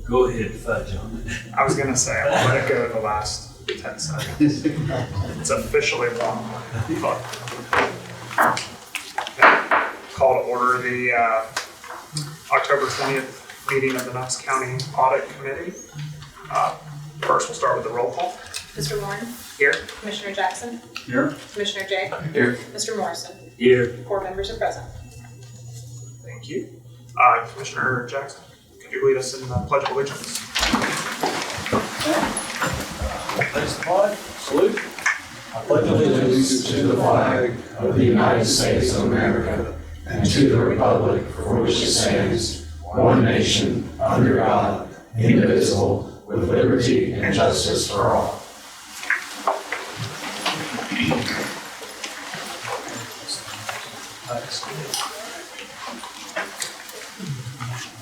Go ahead, fudge on it. I was gonna say, I'm gonna let it go the last 10 seconds. It's officially wrong. Call to order the October 20th meeting of the Knox County Audit Committee. First, we'll start with the roll call. Mr. Warren? Here. Commissioner Jackson? Here. Commissioner Jay? Here. Mr. Morrison? Here. 4 members are present. Thank you. Commissioner Jackson, could you lead us in the Pledge of Allegiance? Place the flag. Salute. I pledge allegiance to the flag of the United States of America and to the republic for which it stands, one nation, under God, indivisible, with liberty and justice for all.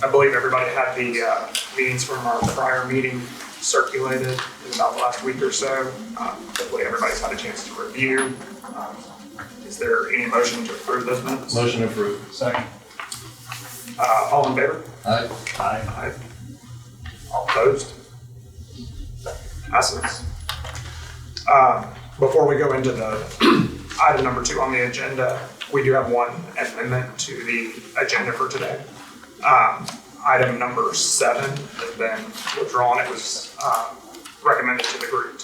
I believe everybody had the meetings from our prior meeting circulated in about the last week or so. Hopefully everybody's had a chance to review. Is there any motion to approve those minutes? Motion approved. Second. All in favor? Aye. Aye. All opposed? Passes. Before we go into the item number 2 on the agenda, we do have one amendment to the agenda for today. Item number 7 has been withdrawn. It was recommended to the group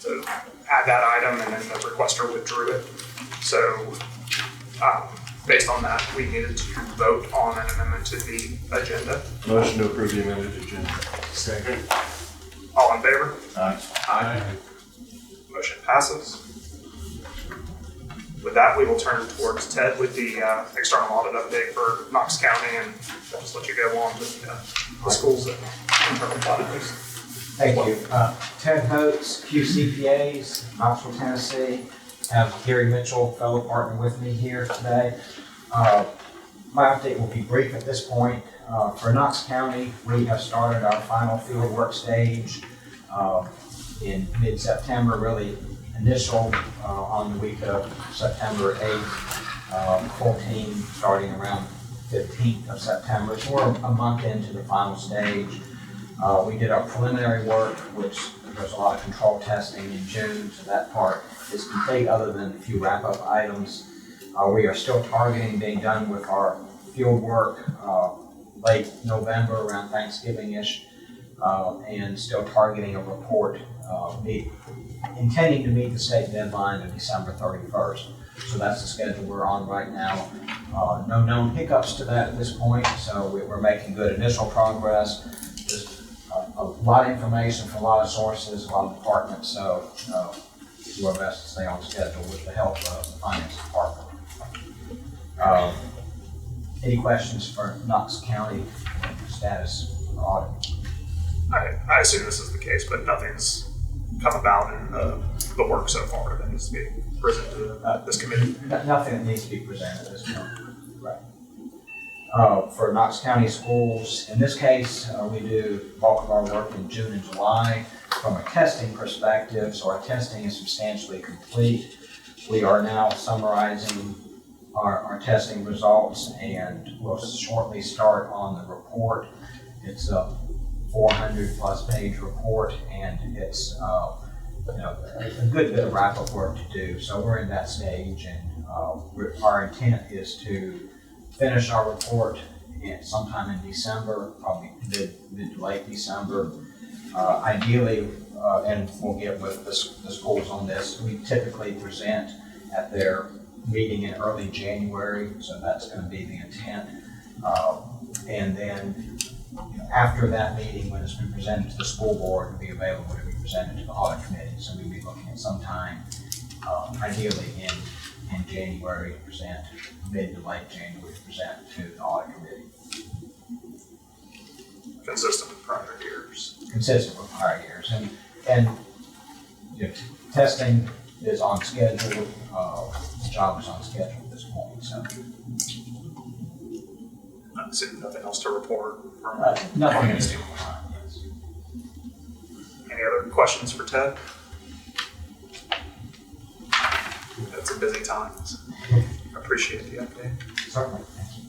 to add that item, and then the requester withdrew it. So based on that, we needed to vote on an amendment to the agenda. Motion to approve the amended agenda. Second. All in favor? Aye. Aye. Motion passes. With that, we will turn towards Ted with the external audit update for Knox County, and I'll just let you go on with the schools and internal auditors. Thank you. Ted Holtz, QCPAs, Knoxville, Tennessee. Have Gary Mitchell, fellow partner, with me here today. My update will be brief at this point. For Knox County, we have started our final field work stage in mid-September, really initial on the week of September 8th, full team starting around 15th of September. So we're a month into the final stage. We did our preliminary work, which there's a lot of control testing in June, so that part is complete other than a few wrap-up items. We are still targeting being done with our field work late November, around Thanksgiving-ish, and still targeting a report, intending to meet the state deadline of December 31st. So that's the schedule we're on right now. No known hiccups to that at this point, so we're making good initial progress. Just a lot of information from a lot of sources, a lot of departments, so do our best to stay on schedule with the help of the finance department. Any questions for Knox County status audit? I assume this is the case, but nothing's come about in the work so far that needs to be presented to this committee. Nothing that needs to be presented at this point. Right. For Knox County schools, in this case, we do the bulk of our work in June and July. From a testing perspective, so our testing is substantially complete. We are now summarizing our testing results, and we'll shortly start on the report. It's a 400+ page report, and it's a good bit of wrap-up work to do. So we're in that stage, and our intent is to finish our report sometime in December, probably mid to late December. Ideally, and we'll get with the schools on this, we typically present at their meeting in early January, so that's going to be the intent. And then after that meeting, when it's been presented to the school board, it'll be available to be presented to the audit committee. So we'll be looking at some time, ideally in January, to present, mid to late January, to present to the audit committee. Consistent with prior years. Consistent with prior years, and testing is on schedule. The job is on schedule at this point. So Nothing else to report from nothing else to report. Yes. Any other questions for Ted? It's a busy time. So I appreciate the update. Certainly. Thank you.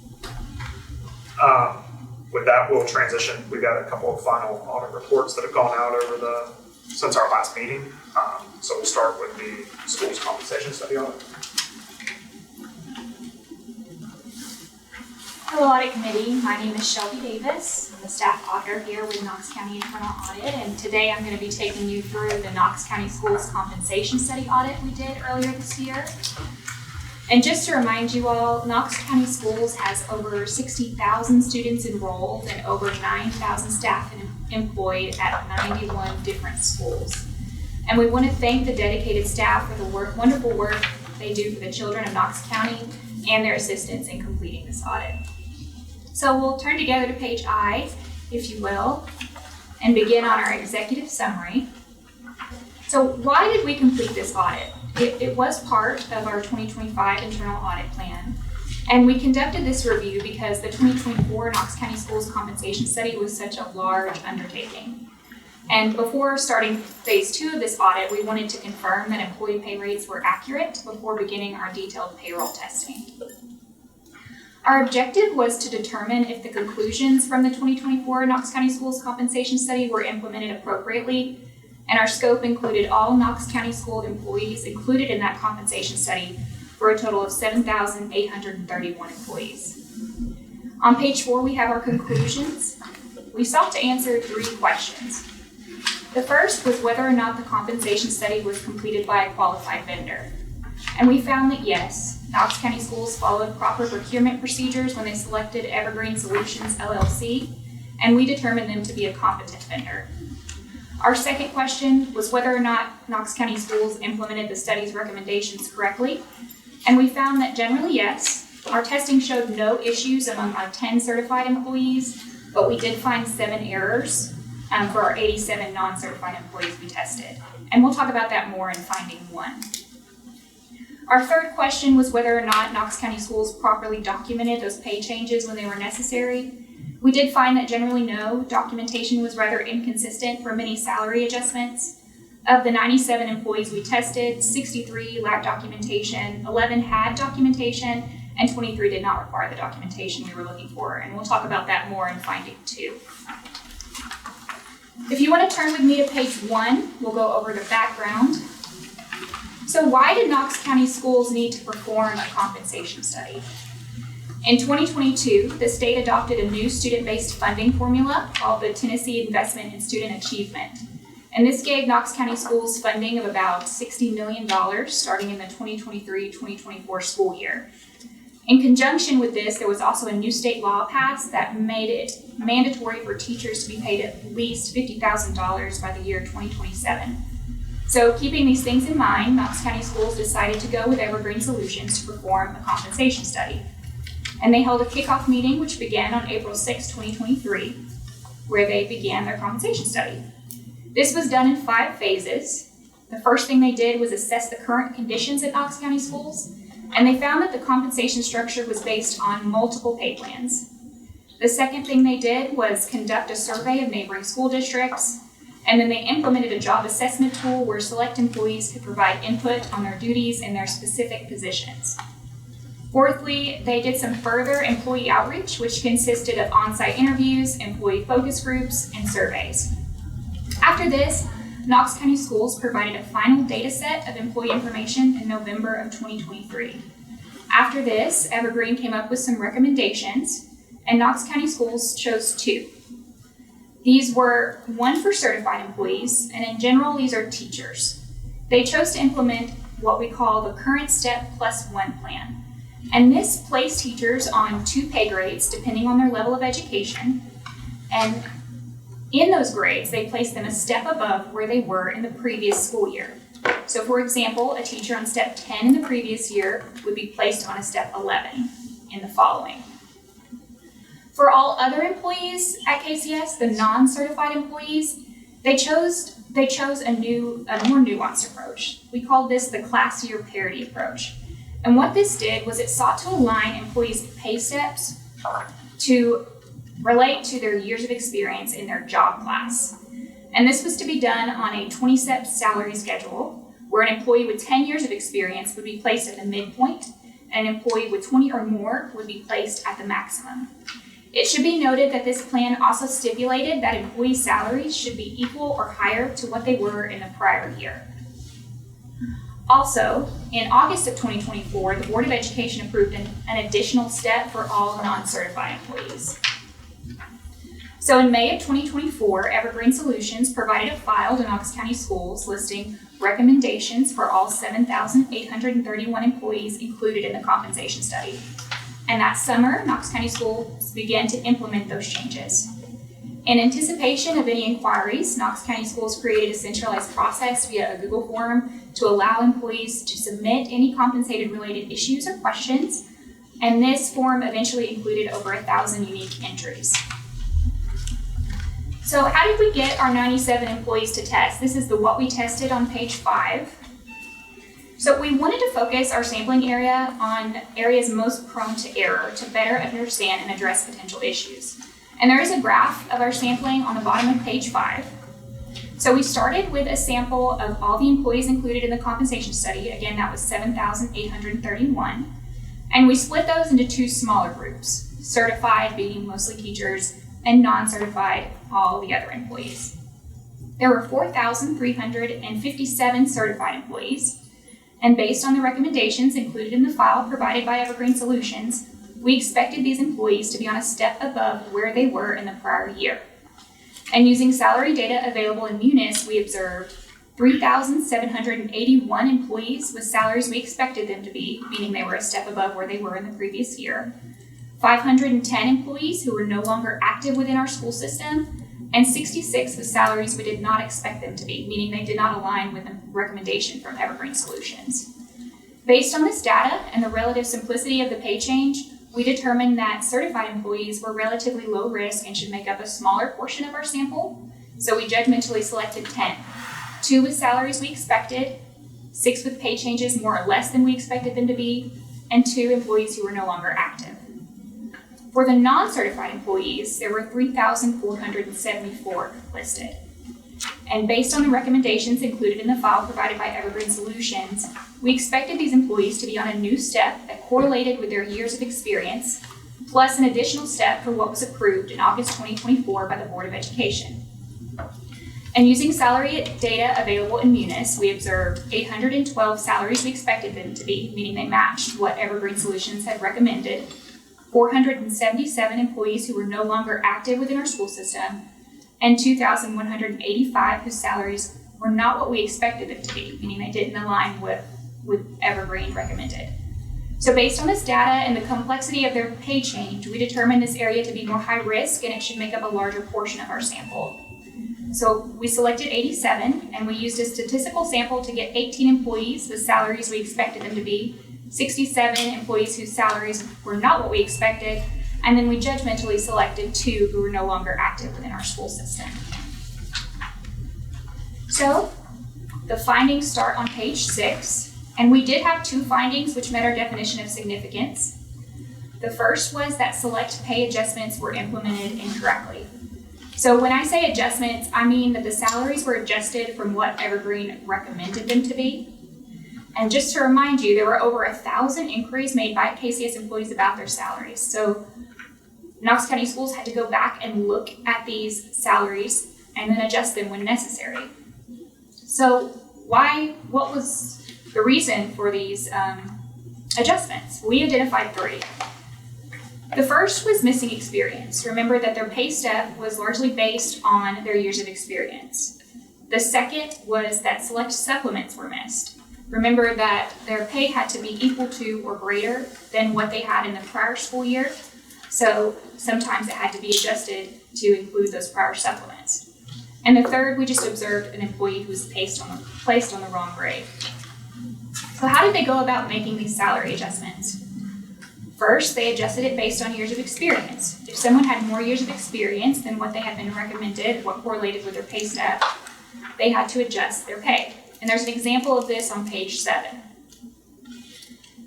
with that, we'll transition. We've got a couple of final audit reports that have gone out since our last meeting. So we'll start with the school's compensation study audit. Hello, Audit Committee. My name is Shelby Davis. I'm the staff auditor here with Knox County Internal Audit, and today I'm going to be taking you through the Knox County Schools compensation study audit we did earlier this year. And just to remind you all, Knox County Schools has over 60,000 students enrolled and over 9,000 staff employed at 91 different schools. And we want to thank the dedicated staff for the wonderful work they do for the children of Knox County and their assistance in completing this audit. So we'll turn together to page I, if you will, and begin on our executive summary. So why did we complete this audit? It was part of our 2025 internal audit plan, and we conducted this review because the 2024 Knox County Schools compensation study was such a large undertaking. And before starting phase 2 of this audit, we wanted to confirm that employee pay rates were accurate before beginning our detailed payroll testing. Our objective was to determine if the conclusions from the 2024 Knox County Schools compensation study were implemented appropriately, and our scope included all Knox County School employees included in that compensation study for a total of 7,831 employees. On page 4, we have our conclusions. We sought to answer 3 questions. The first was whether or not the compensation study was completed by a qualified vendor. And we found that yes, Knox County Schools followed proper procurement procedures when they selected Evergreen Solutions LLC, and we determined them to be a competent vendor. Our second question was whether or not Knox County Schools implemented the study's recommendations correctly, and we found that generally yes. Our testing showed no issues among our 10 certified employees, but we did find 7 errors for our 87 non-certified employees we tested. And we'll talk about that more in finding 1. Our third question was whether or not Knox County Schools properly documented those pay changes when they were necessary. We did find that generally no, documentation was rather inconsistent for many salary adjustments. Of the 97 employees we tested, 63 lacked documentation, 11 had documentation, and 23 did not require the documentation we were looking for. And we'll talk about that more in finding 2. If you want to turn with me to page 1, we'll go over the background. So why did Knox County Schools need to perform a compensation study? In 2022, the state adopted a new student-based funding formula called the Tennessee Investment in Student Achievement. And this gave Knox County Schools funding of about $60 million starting in the 2023-2024 school year. In conjunction with this, there was also a new state law passed that made it mandatory for teachers to be paid at least $50,000 by the year 2027. So keeping these things in mind, Knox County Schools decided to go with Evergreen Solutions to perform a compensation study. And they held a kickoff meeting which began on April 6, 2023, where they began their compensation study. This was done in 5 phases. The first thing they did was assess the current conditions at Knox County Schools, and they found that the compensation structure was based on multiple pay plans. The second thing they did was conduct a survey of neighboring school districts, and then they implemented a job assessment tool where select employees could provide input on their duties in their specific positions. Fourthly, they did some further employee outreach, which consisted of on-site interviews, employee focus groups, and surveys. After this, Knox County Schools provided a final data set of employee information in November of 2023. After this, Evergreen came up with some recommendations, and Knox County Schools chose 2. These were 1 for certified employees, and in general, these are teachers. They chose to implement what we call the Current Step Plus 1 plan. And this placed teachers on 2 pay grades depending on their level of education. And in those grades, they placed them a step above where they were in the previous school year. So for example, a teacher on step 10 in the previous year would be placed on a step 11 in the following. For all other employees at KCS, the non-certified employees, they chose a more nuanced approach. We called this the class year parity approach. And what this did was it sought to align employees' pay steps to relate to their years of experience in their job class. And this was to be done on a 20-step salary schedule, where an employee with 10 years of experience would be placed at the midpoint, and an employee with 20 or more would be placed at the maximum. It should be noted that this plan also stipulated that employee salaries should be equal or higher to what they were in the prior year. Also, in August of 2024, the Board of Education approved an additional step for all non-certified employees. So in May of 2024, Evergreen Solutions provided a file to Knox County Schools listing recommendations for all 7,831 employees included in the compensation study. And that summer, Knox County Schools began to implement those changes. In anticipation of any inquiries, Knox County Schools created a centralized process via a Google form to allow employees to submit any compensated related issues or questions. And this form eventually included over 1,000 unique entries. So how did we get our 97 employees to test? This is the what we tested on page 5. So we wanted to focus our sampling area on areas most prone to error to better understand and address potential issues. And there is a graph of our sampling on the bottom of page 5. So we started with a sample of all the employees included in the compensation study. Again, that was 7,831. And we split those into 2 smaller groups, certified being mostly teachers and non-certified, all the other employees. There were 4,357 certified employees, and based on the recommendations included in the file provided by Evergreen Solutions, we expected these employees to be on a step above where they were in the prior year. And using salary data available in Munis, we observed 3,781 employees with salaries we expected them to be, meaning they were a step above where they were in the previous year, 510 employees who were no longer active within our school system, and 66 with salaries we did not expect them to be, meaning they did not align with the recommendation from Evergreen Solutions. Based on this data and the relative simplicity of the pay change, we determined that certified employees were relatively low risk and should make up a smaller portion of our sample. So we judgmentally selected 10, 2 with salaries we expected, 6 with pay changes more or less than we expected them to be, and 2 employees who were no longer active. For the non-certified employees, there were 3,474 listed. And based on the recommendations included in the file provided by Evergreen Solutions, we expected these employees to be on a new step that correlated with their years of experience, plus an additional step for what was approved in August 2024 by the Board of Education. And using salary data available in Munis, we observed 812 salaries we expected them to be, meaning they matched what Evergreen Solutions had recommended, 477 employees who were no longer active within our school system, and 2,185 whose salaries were not what we expected them to be, meaning they didn't align with Evergreen recommended. So based on this data and the complexity of their pay change, we determined this area to be more high risk and it should make up a larger portion of our sample. So we selected 87 and we used a statistical sample to get 18 employees with salaries we expected them to be, 67 employees whose salaries were not what we expected, and then we judgmentally selected 2 who were no longer active within our school system. So the findings start on page 6, and we did have 2 findings which met our definition of significance. The first was that select pay adjustments were implemented incorrectly. So when I say adjustments, I mean that the salaries were adjusted from what Evergreen recommended them to be. And just to remind you, there were over 1,000 inquiries made by KCS employees about their salaries. So Knox County Schools had to go back and look at these salaries and then adjust them when necessary. So what was the reason for these adjustments? We identified 3. The first was missing experience. Remember that their pay step was largely based on their years of experience. The second was that select supplements were missed. Remember that their pay had to be equal to or greater than what they had in the prior school year. So sometimes it had to be adjusted to include those prior supplements. And the third, we just observed an employee who was placed on the wrong grade. So how did they go about making these salary adjustments? First, they adjusted it based on years of experience. If someone had more years of experience than what they had been recommended, what correlated with their pay step, they had to adjust their pay. And there's an example of this on page 7.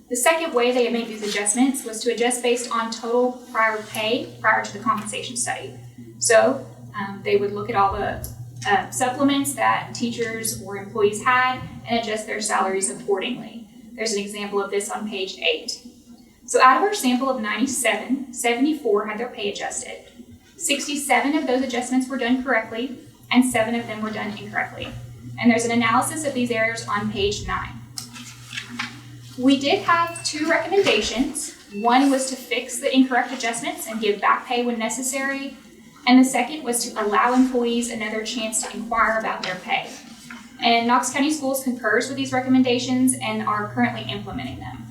The second way they made these adjustments was to adjust based on total prior pay prior to the compensation study. So they would look at all the supplements that teachers or employees had and adjust their salaries accordingly. There's an example of this on page 8. So out of our sample of 97, 74 had their pay adjusted. 67 of those adjustments were done correctly, and 7 of them were done incorrectly. And there's an analysis of these errors on page 9. We did have 2 recommendations. One was to fix the incorrect adjustments and give back pay when necessary, and the second was to allow employees another chance to inquire about their pay. And Knox County Schools concurs with these recommendations and are currently implementing them.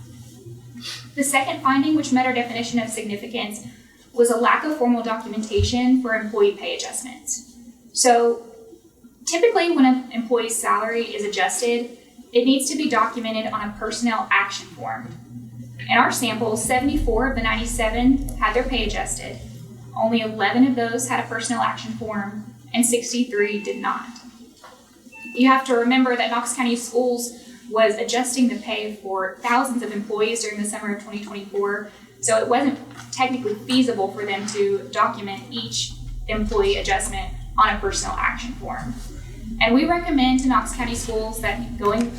The second finding, which met our definition of significance, was a lack of formal documentation for employee pay adjustments. So typically when an employee's salary is adjusted, it needs to be documented on a personnel action form. In our sample, 74 of the 97 had their pay adjusted. Only 11 of those had a personnel action form, and 63 did not. You have to remember that Knox County Schools was adjusting the pay for thousands of employees during the summer of 2024, so it wasn't technically feasible for them to document each employee adjustment on a personnel action form. And we recommend to Knox County Schools that going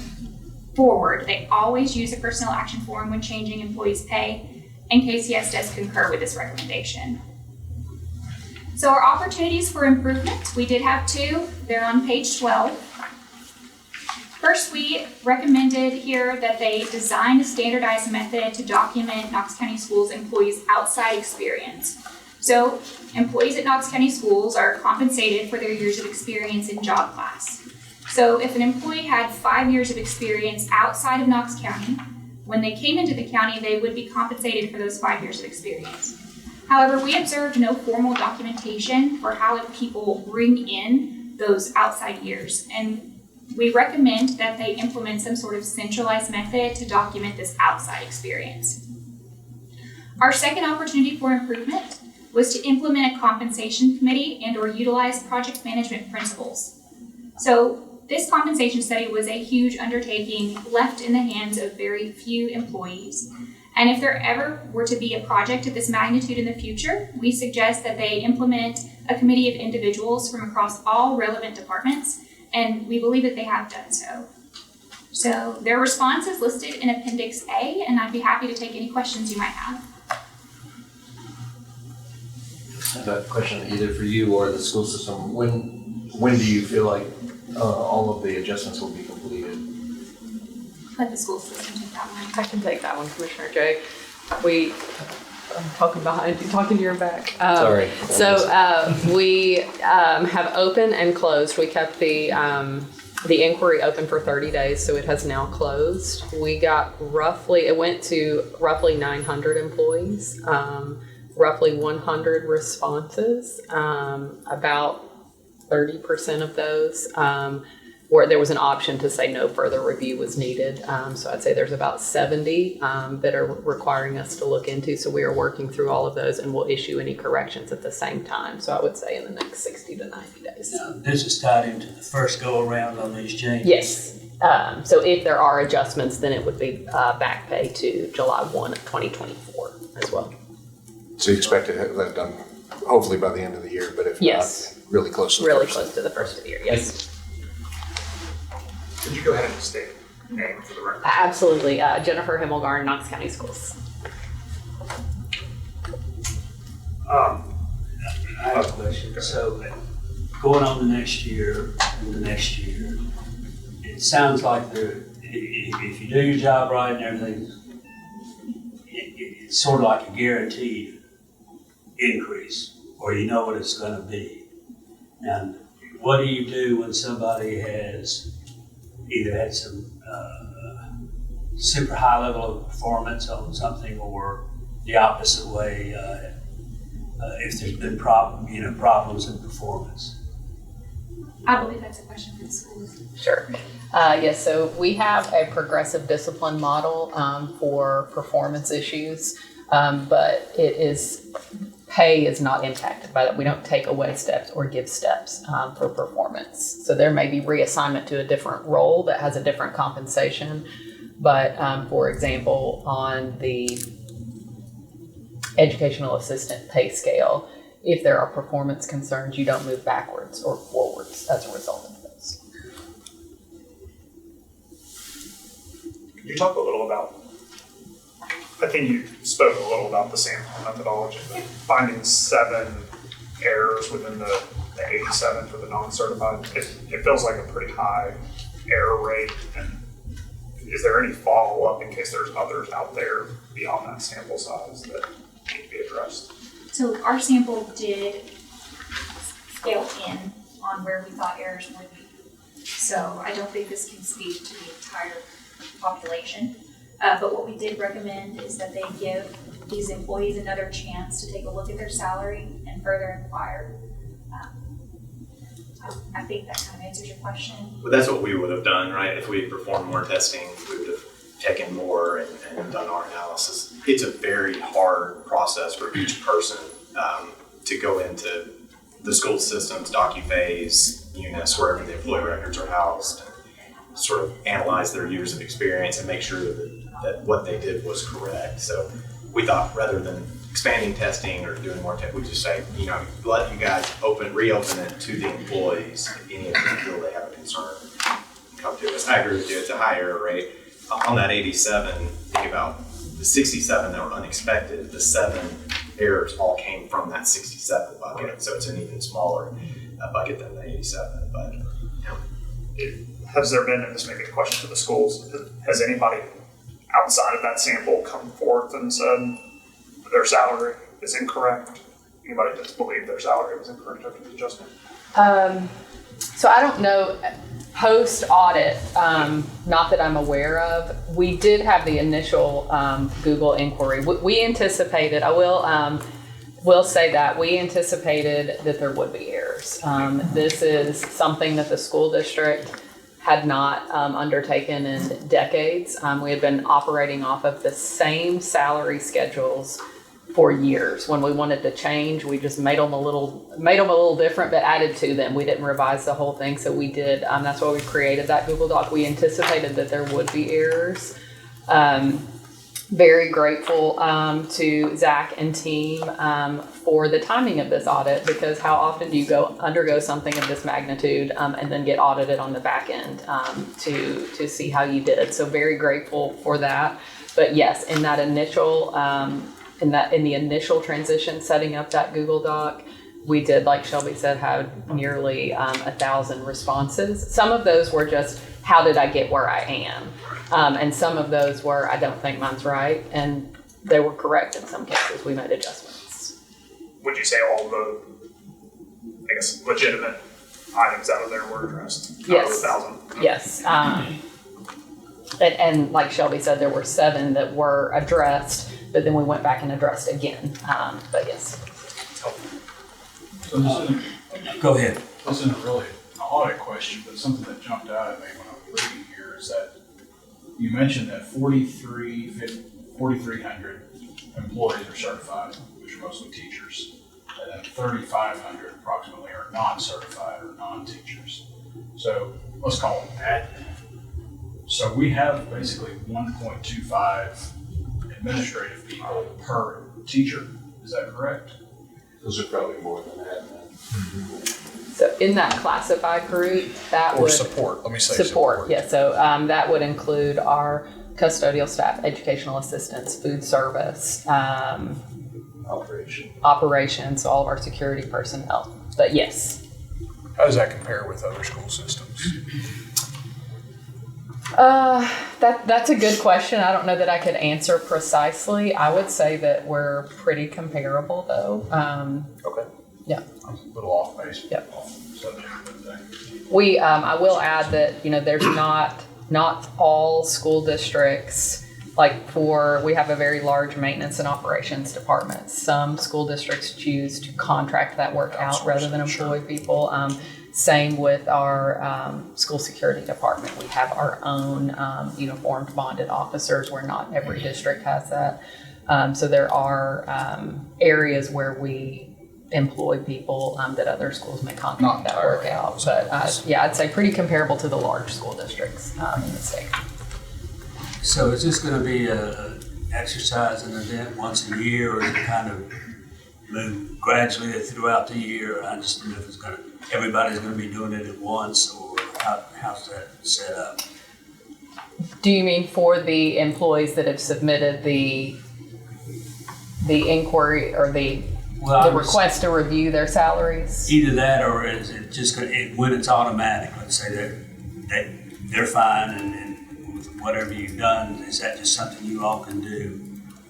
forward, they always use a personnel action form when changing employees' pay, and KCS does concur with this recommendation. So our opportunities for improvement, we did have 2. They're on page 12. First, we recommended here that they design a standardized method to document Knox County Schools employees' outside experience. So employees at Knox County Schools are compensated for their years of experience in job class. So if an employee had 5 years of experience outside of Knox County, when they came into the county, they would be compensated for those 5 years of experience. However, we observed no formal documentation for how people bring in those outside years, and we recommend that they implement some sort of centralized method to document this outside experience. Our second opportunity for improvement was to implement a compensation committee and/or utilize project management principles. So this compensation study was a huge undertaking left in the hands of very few employees. And if there ever were to be a project of this magnitude in the future, we suggest that they implement a committee of individuals from across all relevant departments, and we believe that they have done so. So their response is listed in Appendix A, and I'd be happy to take any questions you might have. I have a question either for you or the school system. When do you feel like all of the adjustments will be completed? Let the school system take that one. I can take that one, Commissioner Jay. I'm talking behind you, talking to your back. Sorry. So we have open and closed. We kept the inquiry open for 30 days, so it has now closed. It went to roughly 900 employees, roughly 100 responses, about 30% of those where there was an option to say no further review was needed. So I'd say there's about 70 that are requiring us to look into. So we are working through all of those, and we'll issue any corrections at the same time. So I would say in the next 60 to 90 days. Now, this is tied into the first go around on these changes? Yes. So if there are adjustments, then it would be back pay to July 1 of 2024 as well. So you expect to have that done hopefully by the end of the year, but if Yes. not, really close to the Really first. close to the first of the year, yes. Could you go ahead and state your name for the record? Absolutely. Jennifer Himmelgarn, Knox County Schools. I have a question. So going on the next year and the next year, it sounds like if you do your job right and everything, it's sort of like a guaranteed increase, or you know what it's going to be. Now, what do you do when somebody has either had some super high level of performance on something, or the opposite way, if there's been problems in performance? I believe that's a question for the schools. Sure. Yes, so we have a progressive discipline model for performance issues, but pay is not impacted by that. We don't take away steps or give steps for performance. So there may be reassignment to a different role that has a different compensation, but for example, on the educational assistant pay scale, if there are performance concerns, you don't move backwards or forwards as a result of those. Can you talk a little about I think you spoke a little about the sample methodology, but finding 7 errors within the 87 for the non-certified, it feels like a pretty high error rate. And is there any follow-up in case there's others out there beyond that sample size that need to be addressed? So our sample did scale in on where we thought errors would be. So I don't think this can speak to the entire population. But what we did recommend is that they give these employees another chance to take a look at their salary and further inquire. I think that kind of answers your question. But that's what we would have done, right? If we had performed more testing, we would have taken more and done our analysis. It's a very hard process for each person to go into the school systems, DocuPhase, UNIS, wherever the employee records are housed, and sort of analyze their years of experience and make sure that what they did was correct. So we thought rather than expanding testing or doing more testing, we just say, let you guys reopen it to the employees. If any of them feel they have a concern, come to us. I agree with you, it's a high error rate. On that 87, think about the 67 that were unexpected, the 7 errors all came from that 67 bucket. So it's an even smaller bucket than the 87. But Has there been, and this may be a question for the schools, has anybody outside of that sample come forth and said their salary is incorrect? Anybody that's believed their salary was incorrect after the adjustment? So I don't know, post-audit, not that I'm aware of, we did have the initial Google inquiry. We anticipated, I will say that, we anticipated that there would be errors. This is something that the school district had not undertaken in decades. We had been operating off of the same salary schedules for years. When we wanted to change, we just made them a little different, but added to them. We didn't revise the whole thing, so we did. That's why we created that Google Doc. We anticipated that there would be errors. Very grateful to Zach and team for the timing of this audit, because how often do you undergo something of this magnitude and then get audited on the back end to see how you did. So very grateful for that. But yes, in that initial in the initial transition, setting up that Google Doc, we did, like Shelby said, have nearly 1,000 responses. Some of those were just, how did I get where I am? And some of those were, I don't think mine's right. And they were correct in some cases. We made adjustments. Would you say all the, I guess, legitimate items out of there were addressed? Yes. Out of the 1,000? Yes. And like Shelby said, there were 7 that were addressed, but then we went back and addressed again. But yes. So Go ahead. this isn't really an audit question, but something that jumped out at me when I was reading here is that you mentioned that 4,300 employees are certified, which are mostly teachers, and then 3,500 approximately are non-certified or non-teachers. So let's call them admin. So we have basically 1.25 administrative people per teacher. Is that correct? Those are probably more than that. So in that classified group, that Or would support, let me say support. Yeah, so that would include our custodial staff, educational assistants, food service, operations, all of our security personnel. But yes. How does that compare with other school systems? That's a good question. I don't know that I could answer precisely. I would say that we're pretty comparable, though. Okay. Yeah. I'm a little off base. Yep. Off subject, but I will add that, there's not all school districts, we have a very large maintenance and operations department. Some school districts choose to contract that work out rather than employ people. Same with our school security department. We have our own uniformed bonded officers, where not every district has that. So there are areas where we employ people that other schools may contract that work out. But I'd say pretty comparable to the large school districts in the state. So is this going to be an exercise, an event once a year, or is it kind of move gradually throughout the year? I just don't know if everybody's going to be doing it at once, or how's that set up? Do you mean for the employees that have submitted the inquiry or the request to review their salaries? Either that, or is it just when it's automatic, let's say that they're fine and with whatever you've done, is that just something you all can do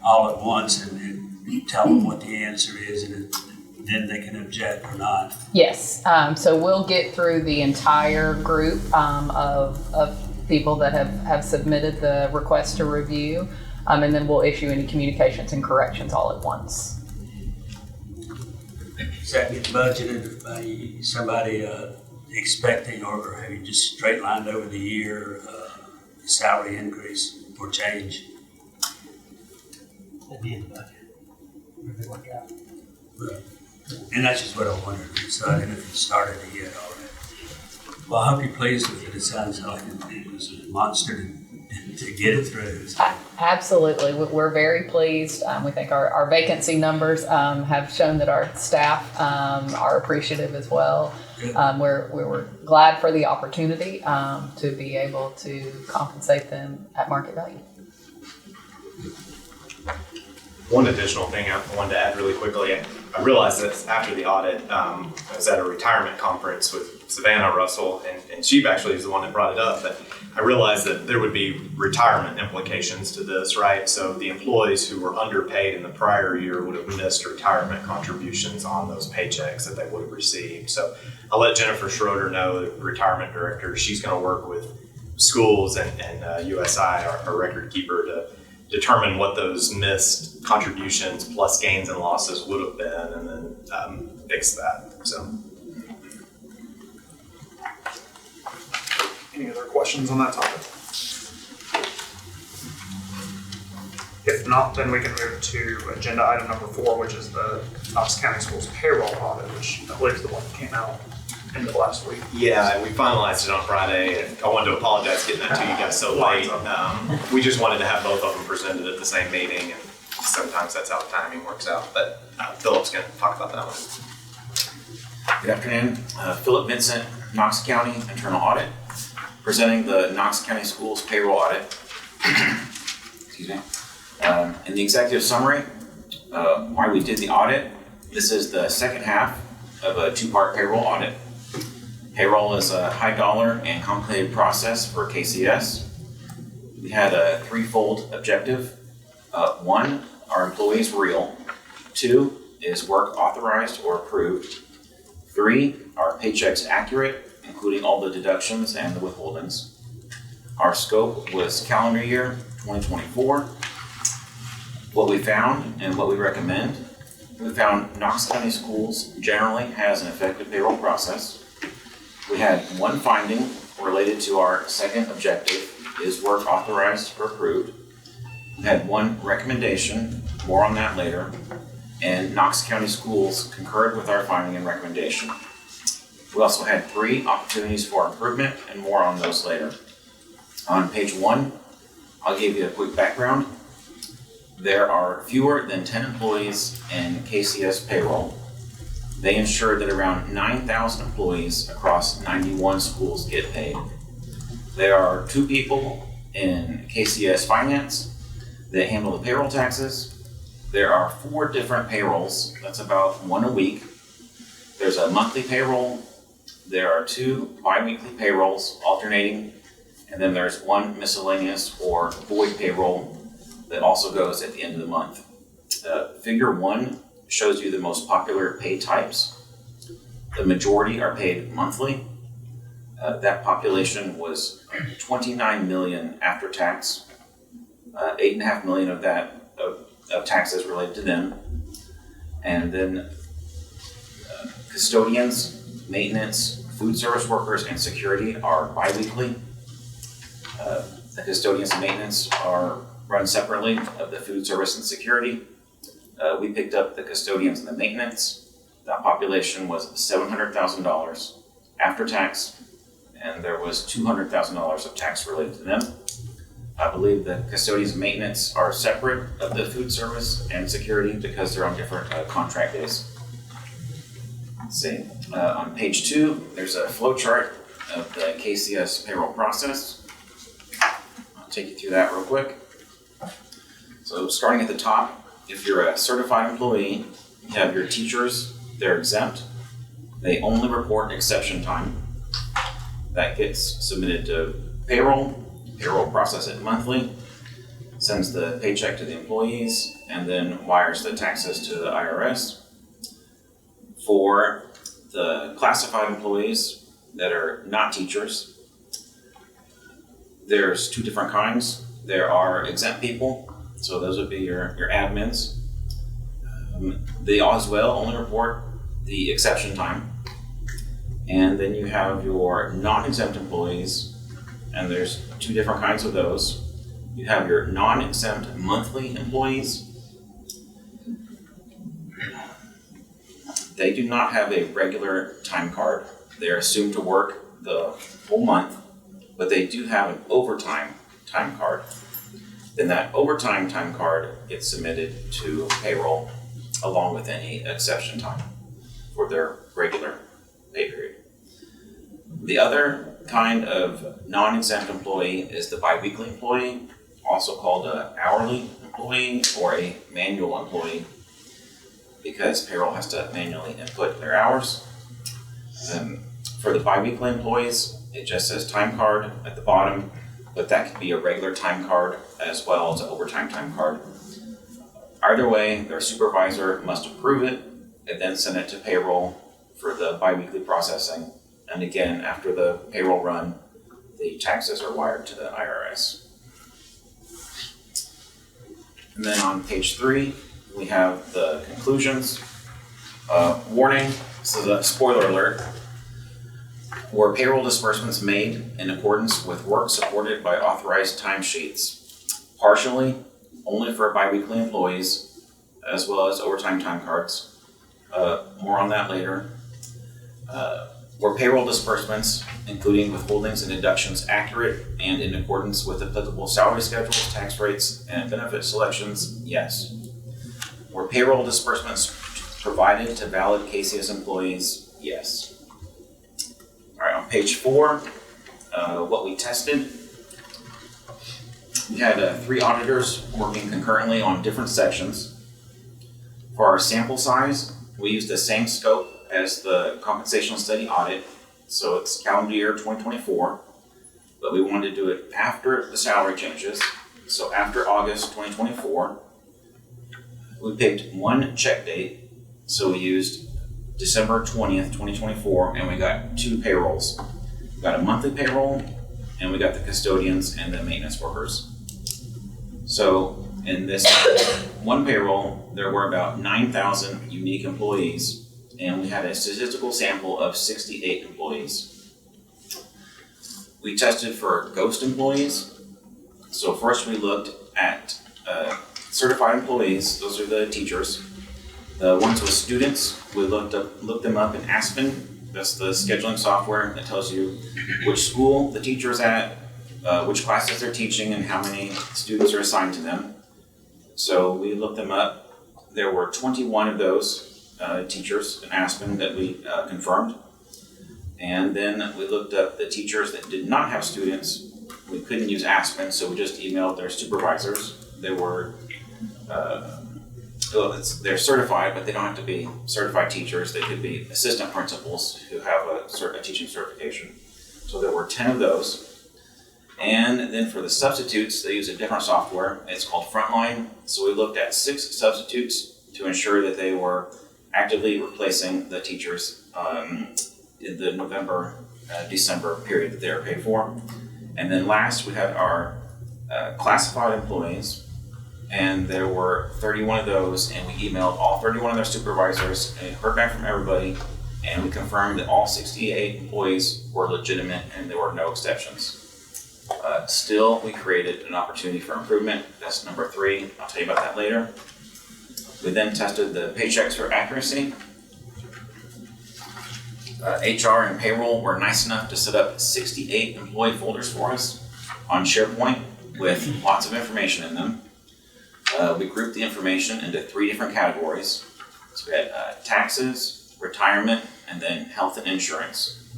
all at once and you tell them what the answer is and then they can object or not? Yes. So we'll get through the entire group of people that have submitted the request to review, and then we'll issue any communications and corrections all at once. Does that get budgeted by somebody expecting, or have you just straight lined over the year salary increase or change? That'd be in the budget. If they work out. Right. And that's just what I wondered. So I didn't know if you started it yet already. Well, I hope you're pleased with it. It sounds like it was a monster to get it through. So. Absolutely. We're very pleased. We think our vacancy numbers have shown that our staff are appreciative as well. We were glad for the opportunity to be able to compensate them at market value. One additional thing I wanted to add really quickly. I realized that after the audit, I was at a retirement conference with Savannah Russell, and she actually is the one that brought it up, but I realized that there would be retirement implications to this, right? So the employees who were underpaid in the prior year would have missed retirement contributions on those paychecks that they would have received. So I'll let Jennifer Schroeder know, the retirement director. She's going to work with schools and USI, our record keeper, to determine what those missed contributions plus gains and losses would have been, and then fix that. So, Any other questions on that topic? If not, then we can move to agenda item number 4, which is the Knox County Schools payroll audit, which I believe is the one that came out end of last week. yeah, we finalized it on Friday. And I wanted to apologize getting that to you guys so late. We just wanted to have both of them presented at the same meeting, and sometimes that's how the timing works out. But Philip's going to talk about that one. Good afternoon. Philip Vincent, Knox County Internal Audit, presenting the Knox County Schools payroll audit. Excuse me. In the executive summary, why we did the audit, this is the second half of a 2-part payroll audit. Payroll is a high dollar and complicated process for KCS. We had a 3-fold objective. 1, are employees real? 2, is work authorized or approved? 3, are paychecks accurate, including all the deductions and the withholdings? Our scope was calendar year 2024. What we found and what we recommend, we found Knox County Schools generally has an effective payroll process. We had one finding related to our second objective, is work authorized or approved. We had one recommendation, more on that later, and Knox County Schools concurred with our finding and recommendation. We also had 3 opportunities for improvement, and more on those later. On page 1, I'll give you a quick background. There are fewer than 10 employees in KCS payroll. They ensure that around 9,000 employees across 91 schools get paid. There are 2 people in KCS finance that handle the payroll taxes. There are 4 different payrolls, that's about 1 a week. There's a monthly payroll, there are 2 bi-weekly payrolls alternating, and then there's 1 miscellaneous or void payroll that also goes at the end of the month. Figure 1 shows you the most popular pay types. The majority are paid monthly. That population was 29 million after tax. 8.5 million of that of taxes related to them. And then custodians, maintenance, food service workers, and security are bi-weekly. The custodians and maintenance are run separately of the food service and security. We picked up the custodians and the maintenance. That population was $700,000 after tax, and there was $200,000 of tax related to them. I believe the custodians and maintenance are separate of the food service and security because they're on different contract days. Let's see, on page 2, there's a flow chart of the KCS payroll process. I'll take you through that real quick. So starting at the top, if you're a certified employee, you have your teachers, they're exempt. They only report exception time. That gets submitted to payroll. Payroll processes it monthly, sends the paycheck to the employees, and then wires the taxes to the IRS. For the classified employees that are not teachers, there's two different kinds. There are exempt people, so those would be your admins. They as well only report the exception time. And then you have your non-exempt employees, and there's two different kinds of those. You have your non-exempt monthly employees. They do not have a regular time card. They're assumed to work the whole month, but they do have an overtime time card. Then that overtime time card gets submitted to payroll along with any exception time for their regular pay period. The other kind of non-exempt employee is the biweekly employee, also called an hourly employee or a manual employee, because payroll has to manually input their hours. For the biweekly employees, it just says time card at the bottom, but that could be a regular time card as well as an overtime time card. Either way, their supervisor must approve it and then send it to payroll for the biweekly processing. And again, after the payroll run, the taxes are wired to the IRS. And then on page 3, we have the conclusions. Warning, this is a spoiler alert. Were payroll disbursements made in accordance with work supported by authorized timesheets? Partially, only for biweekly employees, as well as overtime time cards. More on that later. Were payroll disbursements, including withholdings and deductions, accurate and in accordance with applicable salary schedules, tax rates, and benefit selections? Yes. Were payroll disbursements provided to valid KCS employees? Yes. All right, on page 4, what we tested. We had 3 auditors working concurrently on different sections. For our sample size, we used the same scope as the compensation study audit, so it's calendar year 2024, but we wanted to do it after the salary changes, so after August 2024. We picked one check date, so we used December 20th, 2024, and we got 2 payrolls. We got a monthly payroll, and we got the custodians and the maintenance workers. So in this one payroll, there were about 9,000 unique employees, and we had a statistical sample of 68 employees. We tested for ghost employees. So first we looked at certified employees, those are the teachers. The ones with students, we looked them up in Aspen. That's the scheduling software that tells you which school the teacher is at, which classes they're teaching, and how many students are assigned to them. So we looked them up. There were 21 of those teachers in Aspen that we confirmed. And then we looked up the teachers that did not have students. We couldn't use Aspen, so we just emailed their supervisors. They were, they're certified, but they don't have to be certified teachers. They could be assistant principals who have a teaching certification. So there were 10 of those. And then for the substitutes, they use a different software. It's called Frontline. So we looked at 6 substitutes to ensure that they were actively replacing the teachers in the November, December period that they were paid for. And then last, we had our classified employees, and there were 31 of those, and we emailed all 31 of their supervisors and heard back from everybody, and we confirmed that all 68 employees were legitimate and there were no exceptions. Still, we created an opportunity for improvement. That's number 3. I'll tell you about that later. We then tested the paychecks for accuracy. HR and payroll were nice enough to set up 68 employee folders for us on SharePoint with lots of information in them. We grouped the information into 3 different categories. So we had taxes, retirement, and then health and insurance.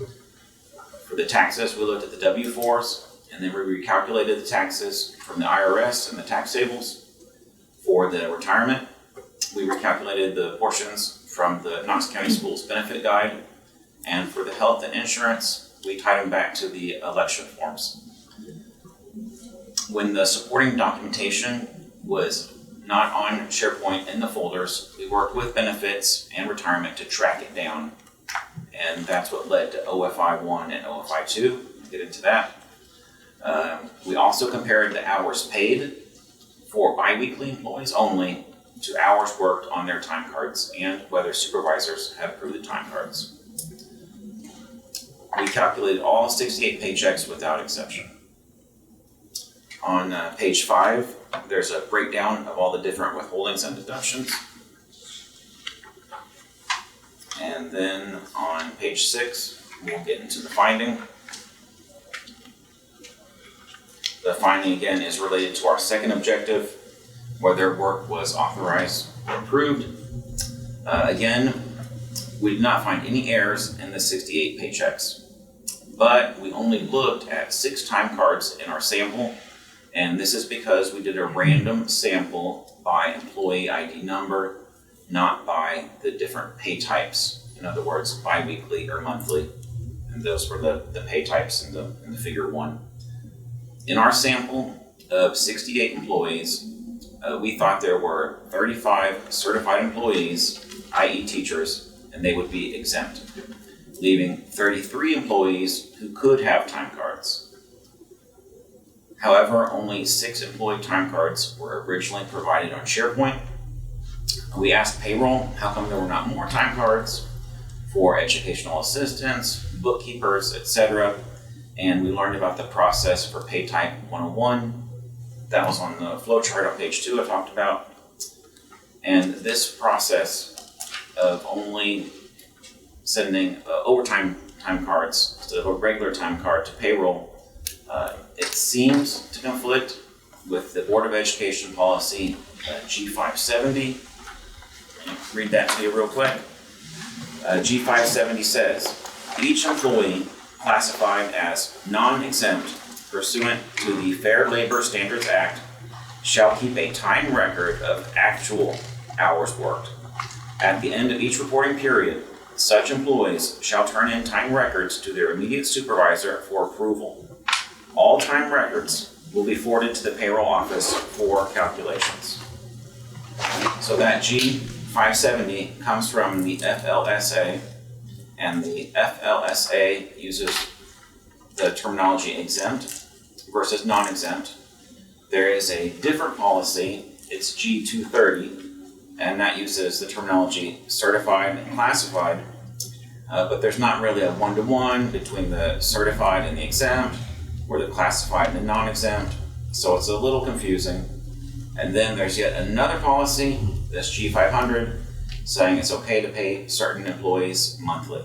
For the taxes, we looked at the W-4s, and then we recalculated the taxes from the IRS and the tax tables. For the retirement, we recalculated the portions from the Knox County Schools Benefit Guide, and for the health and insurance, we tied them back to the election forms. When the supporting documentation was not on SharePoint in the folders, we worked with benefits and retirement to track it down. And that's what led to OFI 1 and OFI 2. We'll get into that. We also compared the hours paid for biweekly employees only to hours worked on their time cards and whether supervisors have approved the time cards. We calculated all 68 paychecks without exception. On page 5, there's a breakdown of all the different withholdings and deductions. And then on page 6, we'll get into the finding. The finding again is related to our second objective, whether work was authorized or approved. Again, we did not find any errors in the 68 paychecks, but we only looked at 6 time cards in our sample, and this is because we did a random sample by employee ID number, not by the different pay types. In other words, biweekly or monthly, and those were the pay types in the figure 1. In our sample of 68 employees, we thought there were 35 certified employees, i.e. teachers, and they would be exempt, leaving 33 employees who could have time cards. However, only 6 employee time cards were originally provided on SharePoint. We asked payroll how come there were not more time cards for educational assistants, bookkeepers, etc. And we learned about the process for pay type 101. That was on the flow chart on page 2 I talked about. And this process of only sending overtime time cards instead of a regular time card to payroll, it seems to conflict with the Board of Education policy G570. Read that to you real quick. G570 says, each employee classified as non-exempt pursuant to the Fair Labor Standards Act shall keep a time record of actual hours worked. At the end of each reporting period, such employees shall turn in time records to their immediate supervisor for approval. All time records will be forwarded to the payroll office for calculations. So that G570 comes from the FLSA, and the FLSA uses the terminology exempt versus non-exempt. There is a different policy, it's G230, and that uses the terminology certified and classified, but there's not really a one-to-one between the certified and the exempt, or the classified and the non-exempt, so it's a little confusing. And then there's yet another policy, this G500, saying it's okay to pay certain employees monthly.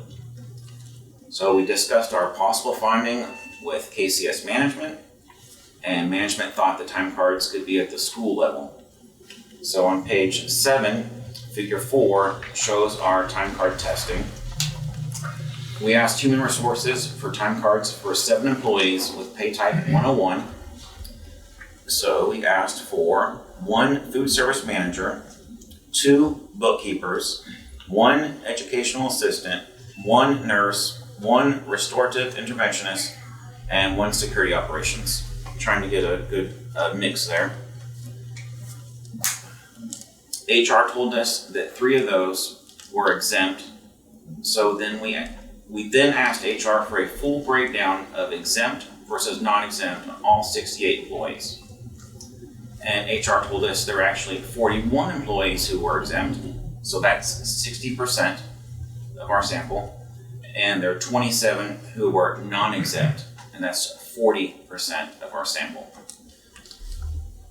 So we discussed our possible finding with KCS management, and management thought the time cards could be at the school level. So on page 7, figure 4 shows our time card testing. We asked Human Resources for time cards for 7 employees with pay type 101. So we asked for 1 food service manager, 2 bookkeepers, 1 educational assistant, 1 nurse, 1 restorative interventionist, and 1 security operations. Trying to get a good mix there. HR told us that 3 of those were exempt, so then we then asked HR for a full breakdown of exempt versus non-exempt on all 68 employees. And HR told us there were actually 41 employees who were exempt, so that's 60% of our sample, and there are 27 who were non-exempt, and that's 40% of our sample.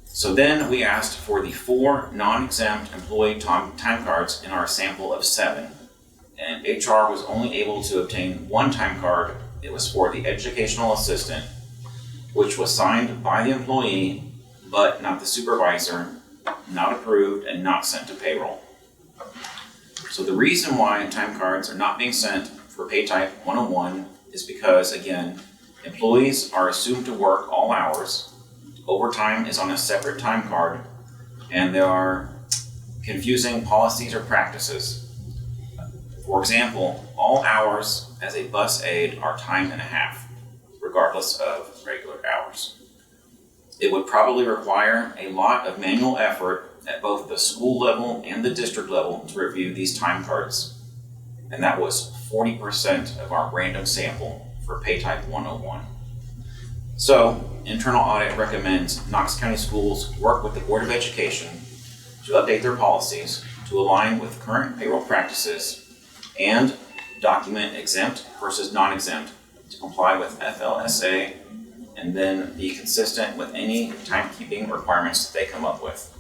So then we asked for the 4 non-exempt employee time cards in our sample of 7. And HR was only able to obtain 1 time card. It was for the educational assistant, which was signed by the employee, but not the supervisor, not approved, and not sent to payroll. So the reason why time cards are not being sent for pay type 101 is because, again, employees are assumed to work all hours. Overtime is on a separate time card, and there are confusing policies or practices. For example, all hours as a bus aide are time and a half, regardless of regular hours. It would probably require a lot of manual effort at both the school level and the district level to review these time cards. And that was 40% of our random sample for pay type 101. So, internal audit recommends Knox County Schools work with the Board of Education to update their policies to align with current payroll practices and document exempt versus non-exempt to comply with FLSA, and then be consistent with any timekeeping requirements that they come up with.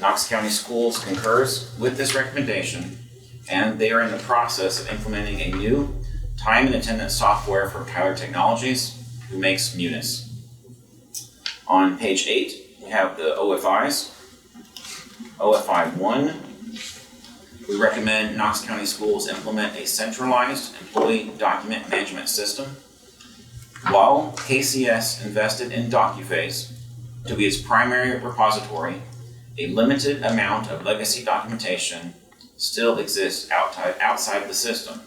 Knox County Schools concurs with this recommendation, and they are in the process of implementing a new time and attendance software from Tyler Technologies, who makes Munis. On page 8, we have the OFIs. OFI 1, we recommend Knox County Schools implement a centralized employee document management system. While KCS invested in DocuPhase to be its primary repository, a limited amount of legacy documentation still exists outside the system,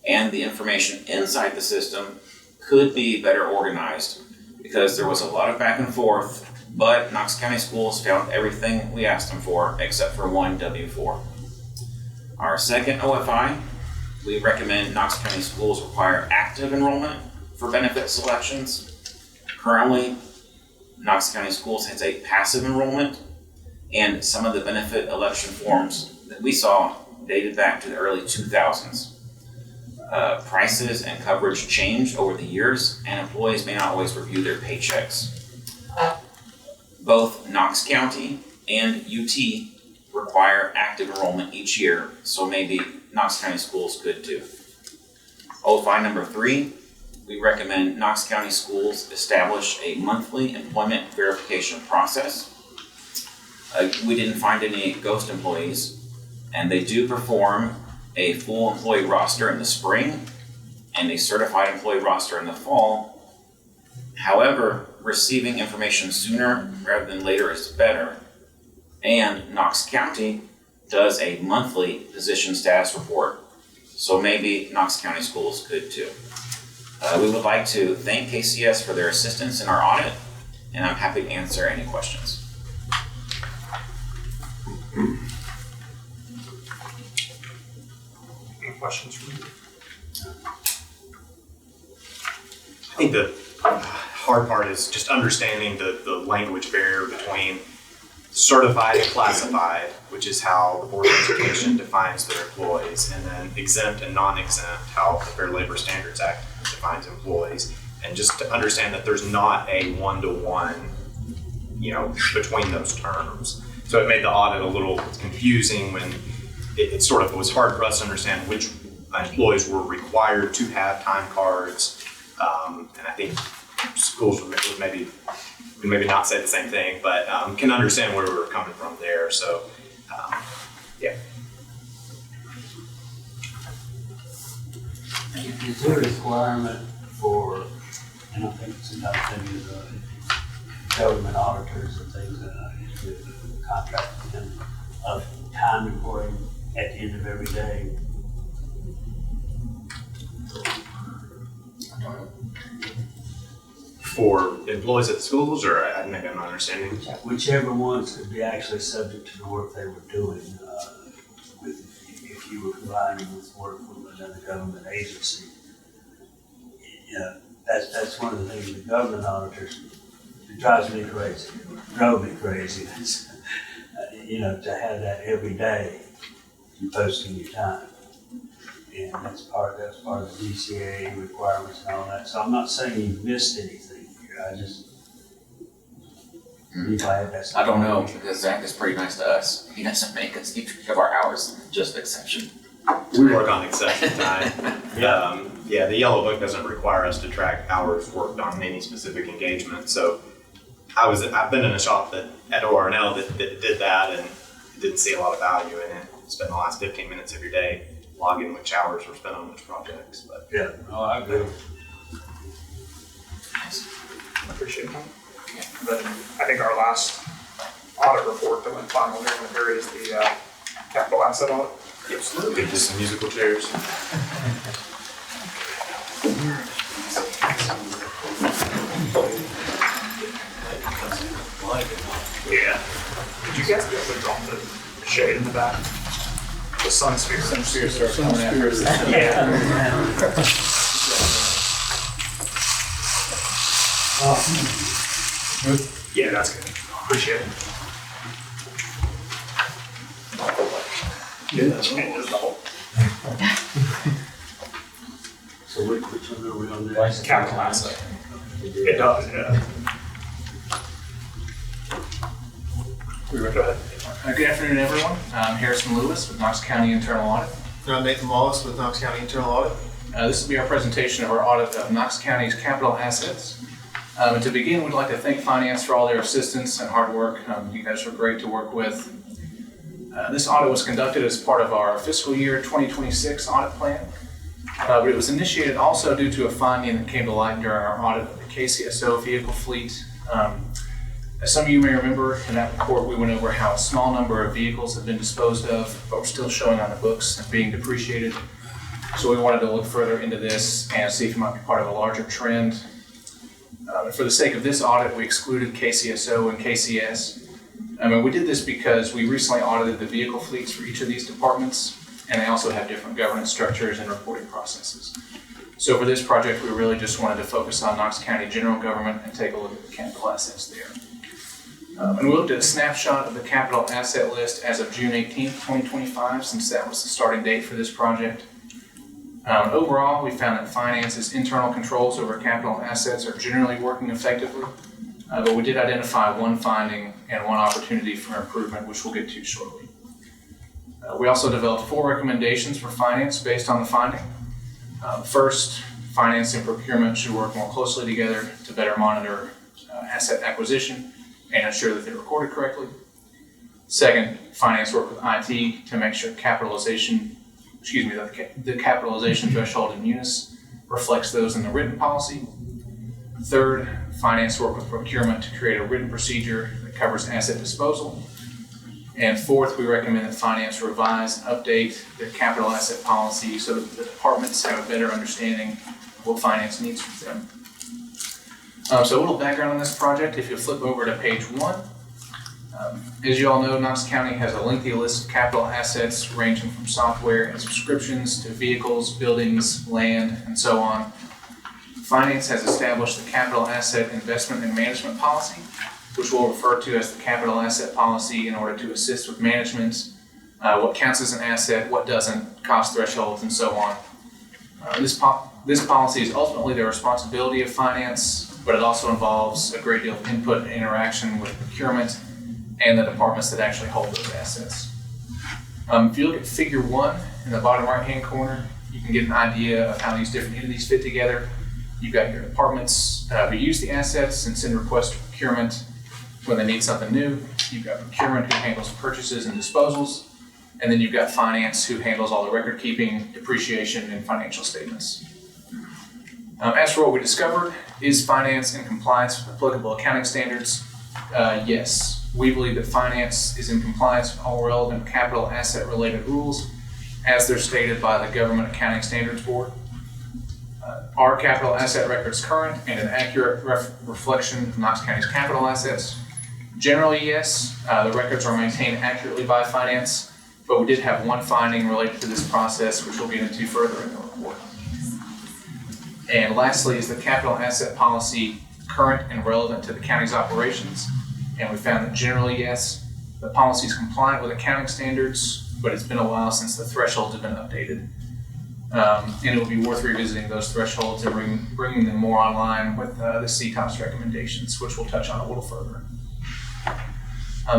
and the information inside the system could be better organized because there was a lot of back and forth, but Knox County Schools found everything we asked them for except for one W-4. Our second OFI, we recommend Knox County Schools require active enrollment for benefit selections. Currently, Knox County Schools has a passive enrollment, and some of the benefit election forms that we saw dated back to the early 2000s. Prices and coverage change over the years, and employees may not always review their paychecks. Both Knox County and UT require active enrollment each year, so maybe Knox County Schools could too. OFI number 3, we recommend Knox County Schools establish a monthly employment verification process. We didn't find any ghost employees, and they do perform a full employee roster in the spring and a certified employee roster in the fall. However, receiving information sooner rather than later is better. And Knox County does a monthly position status report, so maybe Knox County Schools could too. We would like to thank KCS for their assistance in our audit, and I'm happy to answer any questions. Any questions from you? I think the hard part is just understanding the language barrier between certified and classified, which is how the Board of Education defines their employees, and then exempt and non-exempt, how the Fair Labor Standards Act defines employees. And just to understand that there's not a one-to-one, between those terms. So it made the audit a little confusing when it sort of was hard for us to understand which employees were required to have time cards. And I think schools would maybe not say the same thing, but can understand where we were coming from there. So, yeah. Is there a requirement for, and I think sometimes maybe the government auditors and things with the contract and of time reporting at the end of every day? For employees at the schools, or maybe I'm not understanding. Whichever ones could be actually subject to the work they were doing, if you were combining with work from another government agency. That's one of the things the government auditors, it drives me crazy, drove me crazy. To have that every day, you posting your time. And that's part of the DCA requirements and all that. So I'm not saying you missed anything here. I don't know, because Zach is pretty nice to us. He doesn't make us keep track of our hours, just exception. We work on exception time. The yellow book doesn't require us to track hours worked on any specific engagement. So I've been in a shop at ORNL that did that and didn't see a lot of value in it. Spend the last 15 minutes of your day logging which hours were spent on which projects. But yeah, no, I agree. I appreciate that. But I think our last audit report that went final during the period is the capital asset audit. Absolutely. Just some musical chairs. Yeah. Did you guys be able to draw the shade in the back? The sun sphere. Sun sphere starts coming after us. Yeah, that's good. Appreciate it. Yeah, changes the whole So which one are we on there? capital asset. It does, yeah. Go ahead. Good afternoon, everyone. I'm Harrison Lewis with Knox County Internal Audit. I'm Nathan Wallace with Knox County Internal Audit. This will be our presentation of our audit of Knox County's capital assets. And to begin, we'd like to thank Finance for all their assistance and hard work. You guys were great to work with. This audit was conducted as part of our fiscal year 2026 audit plan, but it was initiated also due to a finding that came to light during our audit of the KCSO vehicle fleet. As some of you may remember, in that report, we went over how a small number of vehicles have been disposed of, but were still showing on the books as being depreciated. So we wanted to look further into this and see if it might be part of a larger trend. And for the sake of this audit, we excluded KCSO and KCS. We did this because we recently audited the vehicle fleets for each of these departments, and they also have different governance structures and reporting processes. So for this project, we really just wanted to focus on Knox County general government and take a look at the capital assets there. And we looked at a snapshot of the capital asset list as of June 18th, 2025, since that was the starting date for this project. Overall, we found that Finance's internal controls over capital assets are generally working effectively, but we did identify one finding and one opportunity for improvement, which we'll get to shortly. We also developed 4 recommendations for Finance based on the finding. First, Finance and procurement should work more closely together to better monitor asset acquisition and ensure that they're recorded correctly. Second, Finance work with IT to make sure the capitalization threshold in Munis reflects those in the written policy. Third, Finance work with procurement to create a written procedure that covers asset disposal. And fourth, we recommend that Finance revise and update their capital asset policy so that the departments have a better understanding of what Finance needs from them. So a little background on this project, if you flip over to page 1. As you all know, Knox County has a lengthy list of capital assets ranging from software and subscriptions to vehicles, buildings, land, and so on. Finance has established the capital asset investment and management policy, which we'll refer to as the capital asset policy in order to assist with management, what counts as an asset, what doesn't, cost thresholds, and so on. This policy is ultimately the responsibility of Finance, but it also involves a great deal of input and interaction with procurement and the departments that actually hold those assets. If you look at figure 1 in the bottom right-hand corner, you can get an idea of how these different entities fit together. You've got your departments who use the assets and send requests to procurement when they need something new. You've got procurement who handles purchases and disposals. And then you've got Finance who handles all the record keeping, depreciation, and financial statements. As for what we discovered, is Finance in compliance with applicable accounting standards? Yes. We believe that Finance is in compliance with all relevant capital asset related rules as they're stated by the Government Accounting Standards Board. Are capital asset records current and an accurate reflection of Knox County's capital assets? Generally, yes. The records are maintained accurately by Finance, but we did have one finding related to this process, which we'll get into further in the report. And lastly, is the capital asset policy current and relevant to the county's operations? And we found that generally, yes. The policy is compliant with accounting standards, but it's been a while since the thresholds have been updated. And it will be worth revisiting those thresholds and bringing them more online with the CTOS recommendations, which we'll touch on a little further.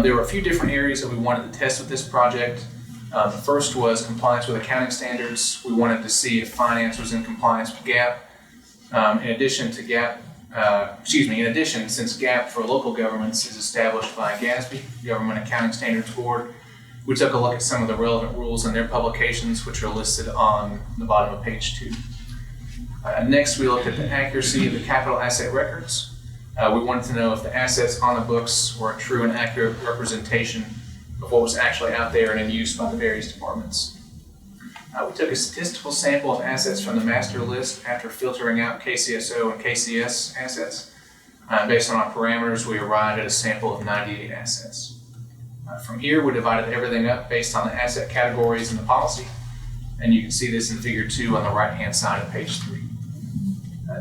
There were a few different areas that we wanted to test with this project. The first was compliance with accounting standards. We wanted to see if Finance was in compliance with GAAP. In addition, since GAAP for local governments is established by GASB, Government Accounting Standards Board, we took a look at some of the relevant rules in their publications, which are listed on the bottom of page 2. Next, we looked at the accuracy of the capital asset records. We wanted to know if the assets on the books were a true and accurate representation of what was actually out there and in use by the various departments. We took a statistical sample of assets from the master list after filtering out KCSO and KCS assets. Based on our parameters, we arrived at a sample of 98 assets. From here, we divided everything up based on the asset categories in the policy, and you can see this in figure 2 on the right-hand side of page 3.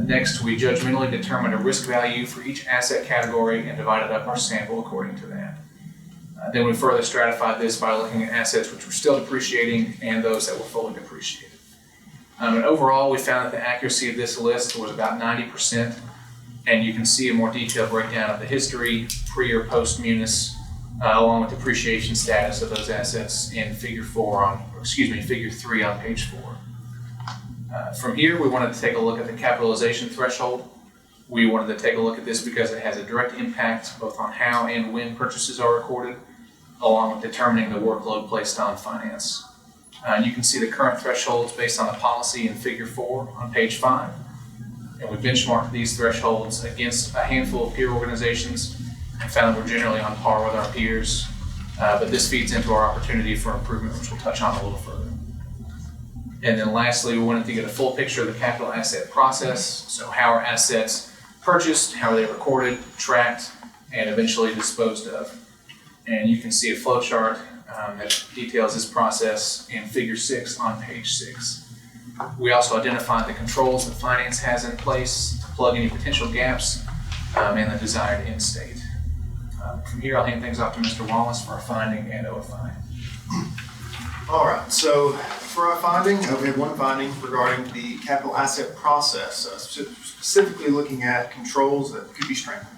Next, we judgmentally determined a risk value for each asset category and divided up our sample according to that. Then we further stratified this by looking at assets which were still depreciating and those that were fully depreciated. And overall, we found that the accuracy of this list was about 90%, and you can see a more detailed breakdown of the history, pre or post munis, along with depreciation status of those assets in figure 3 on page 4. From here, we wanted to take a look at the capitalization threshold. We wanted to take a look at this because it has a direct impact both on how and when purchases are recorded, along with determining the workload placed on finance. And you can see the current thresholds based on the policy in figure 4 on page 5. And we benchmarked these thresholds against a handful of peer organizations and found that we're generally on par with our peers. But this feeds into our opportunity for improvement, which we'll touch on a little further. And then lastly, we wanted to get a full picture of the capital asset process. So how are assets purchased, how are they recorded, tracked, and eventually disposed of? And you can see a flow chart that details this process in figure 6 on page 6. We also identified the controls that finance has in place to plug any potential gaps and the desired end state. From here, I'll hand things off to Mr. Wallace for our finding and OFI. All right, so for our finding, we had one finding regarding the capital asset process, specifically looking at controls that could be strengthened.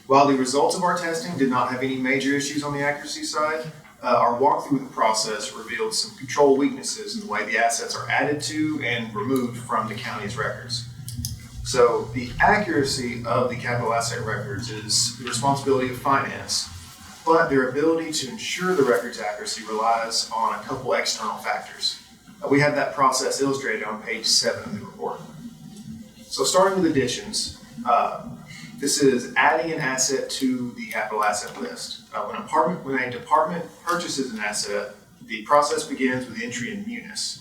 While the results of our testing did not have any major issues on the accuracy side, our walkthrough of the process revealed some control weaknesses in the way the assets are added to and removed from the county's records. So the accuracy of the capital asset records is the responsibility of finance, but their ability to ensure the record's accuracy relies on a couple external factors. We have that process illustrated on page 7 of the report. So starting with additions, this is adding an asset to the capital asset list. When a department purchases an asset, the process begins with entry in munis.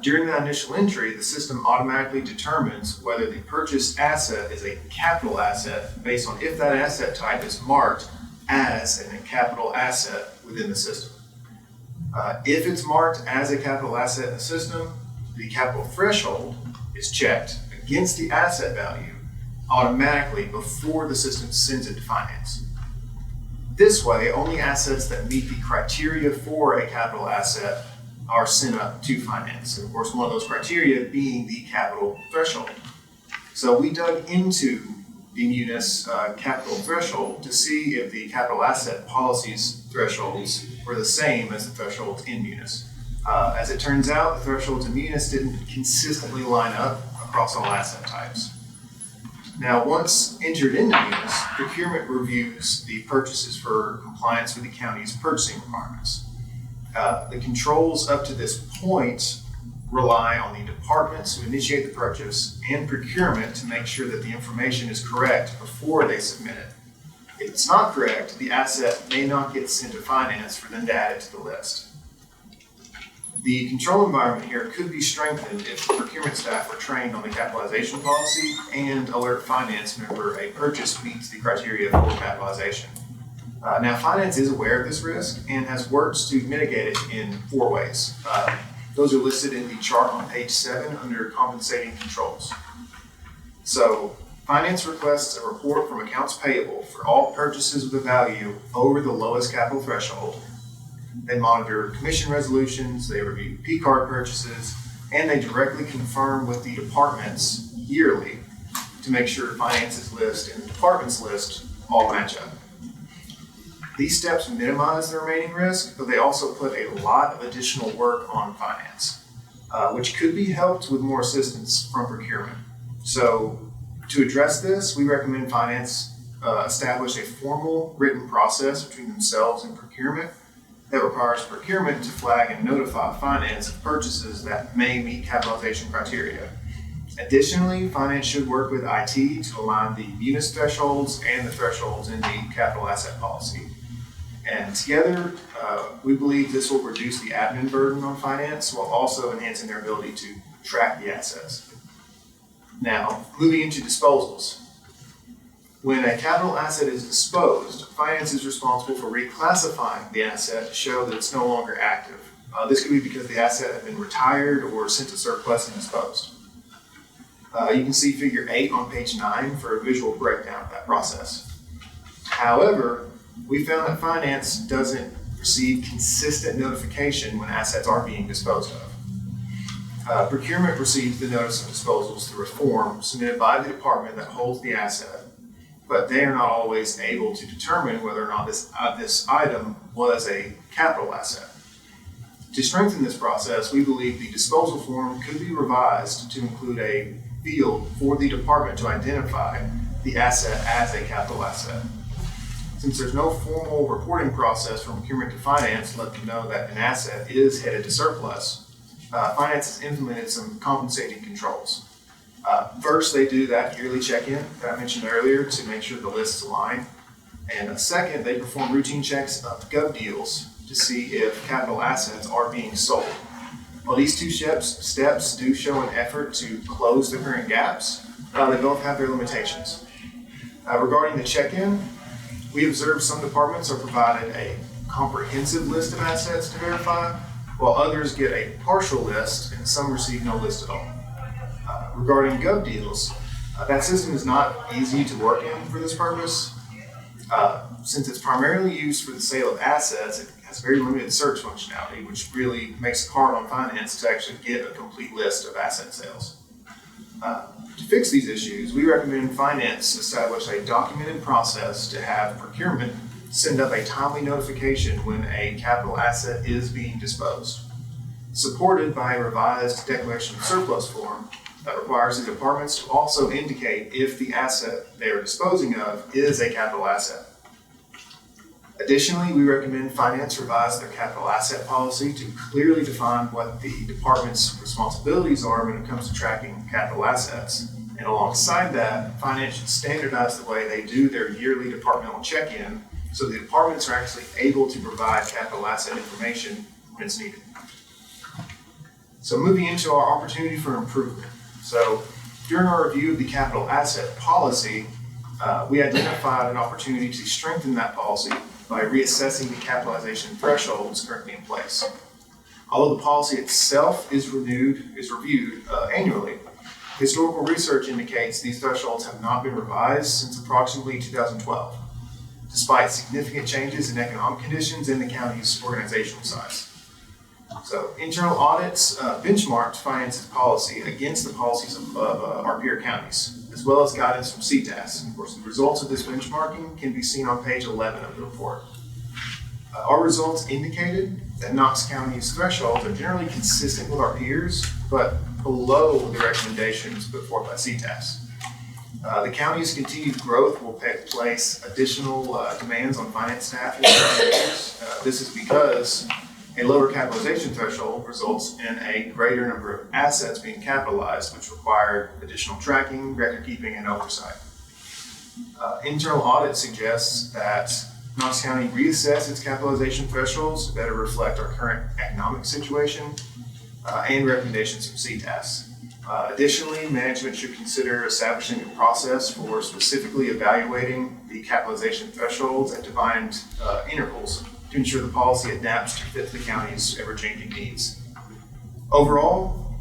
During that initial entry, the system automatically determines whether the purchased asset is a capital asset based on if that asset type is marked as a capital asset within the system. If it's marked as a capital asset in the system, the capital threshold is checked against the asset value automatically before the system sends it to finance. This way, only assets that meet the criteria for a capital asset are sent up to finance. And of course, one of those criteria being the capital threshold. So we dug into the munis capital threshold to see if the capital asset policies thresholds were the same as the thresholds in munis. As it turns out, the thresholds in munis didn't consistently line up across all asset types. Now, once entered into munis, procurement reviews the purchases for compliance with the county's purchasing requirements. The controls up to this point rely on the departments who initiate the purchase and procurement to make sure that the information is correct before they submit it. If it's not correct, the asset may not get sent to finance for them to add it to the list. The control environment here could be strengthened if the procurement staff were trained on the capitalization policy and alert finance whenever a purchase meets the criteria for capitalization. Now, finance is aware of this risk and has worked to mitigate it in 4 ways. Those are listed in the chart on page 7 under compensating controls. So, finance requests a report from accounts payable for all purchases with a value over the lowest capital threshold. They monitor commission resolutions, they review P-card purchases, and they directly confirm with the departments yearly to make sure finance's list and the department's list all match up. These steps minimize the remaining risk, but they also put a lot of additional work on finance, which could be helped with more assistance from procurement. So to address this, we recommend finance establish a formal written process between themselves and procurement that requires procurement to flag and notify finance of purchases that may meet capitalization criteria. Additionally, finance should work with IT to align the munis thresholds and the thresholds in the capital asset policy. And together, we believe this will reduce the admin burden on finance while also enhancing their ability to track the assets. Now, moving into disposals. When a capital asset is disposed, finance is responsible for reclassifying the asset to show that it's no longer active. This could be because the asset had been retired or sent to surplus and disposed. You can see figure 8 on page 9 for a visual breakdown of that process. However, we found that finance doesn't receive consistent notification when assets are being disposed of. Procurement receives the notice of disposals through a form submitted by the department that holds the asset, but they are not always able to determine whether or not this item was a capital asset. To strengthen this process, we believe the disposal form could be revised to include a field for the department to identify the asset as a capital asset. Since there's no formal reporting process from procurement to finance to let them know that an asset is headed to surplus, finance has implemented some compensating controls. First, they do that yearly check-in that I mentioned earlier to make sure the lists align. And second, they perform routine checks of gov deals to see if capital assets are being sold. While these two steps do show an effort to close the current gaps, they both have their limitations. Regarding the check-in, we observed some departments are provided a comprehensive list of assets to verify, while others get a partial list and some receive no list at all. Regarding gov deals, that system is not easy to work in for this purpose. Since it's primarily used for the sale of assets, it has very limited search functionality, which really makes it hard on finance to actually get a complete list of asset sales. To fix these issues, we recommend finance establish a documented process to have procurement send up a timely notification when a capital asset is being disposed, supported by a revised declaration of surplus form that requires the departments to also indicate if the asset they are disposing of is a capital asset. Additionally, we recommend finance revise their capital asset policy to clearly define what the department's responsibilities are when it comes to tracking capital assets. And alongside that, finance should standardize the way they do their yearly departmental check-in so the departments are actually able to provide capital asset information when it's needed. So moving into our opportunity for improvement. So during our review of the capital asset policy, we identified an opportunity to strengthen that policy by reassessing the capitalization thresholds currently in place. Although the policy itself is reviewed annually, historical research indicates these thresholds have not been revised since approximately 2012, despite significant changes in economic conditions and the county's organizational size. So internal audits benchmarked finance's policy against the policies of our peer counties, as well as guidance from CTAS. And of course, the results of this benchmarking can be seen on page 11 of the report. Our results indicated that Knox County's thresholds are generally consistent with our peers, but below the recommendations put forth by CTAS. The county's continued growth will place additional demands on finance staff in the coming years. This is because a lower capitalization threshold results in a greater number of assets being capitalized, which require additional tracking, record keeping, and oversight. Internal audit suggests that Knox County reassess its capitalization thresholds to better reflect our current economic situation and recommendations from CTAS. Additionally, management should consider establishing a process for specifically evaluating the capitalization thresholds at defined intervals to ensure the policy adapts to fit the county's ever-changing needs. Overall,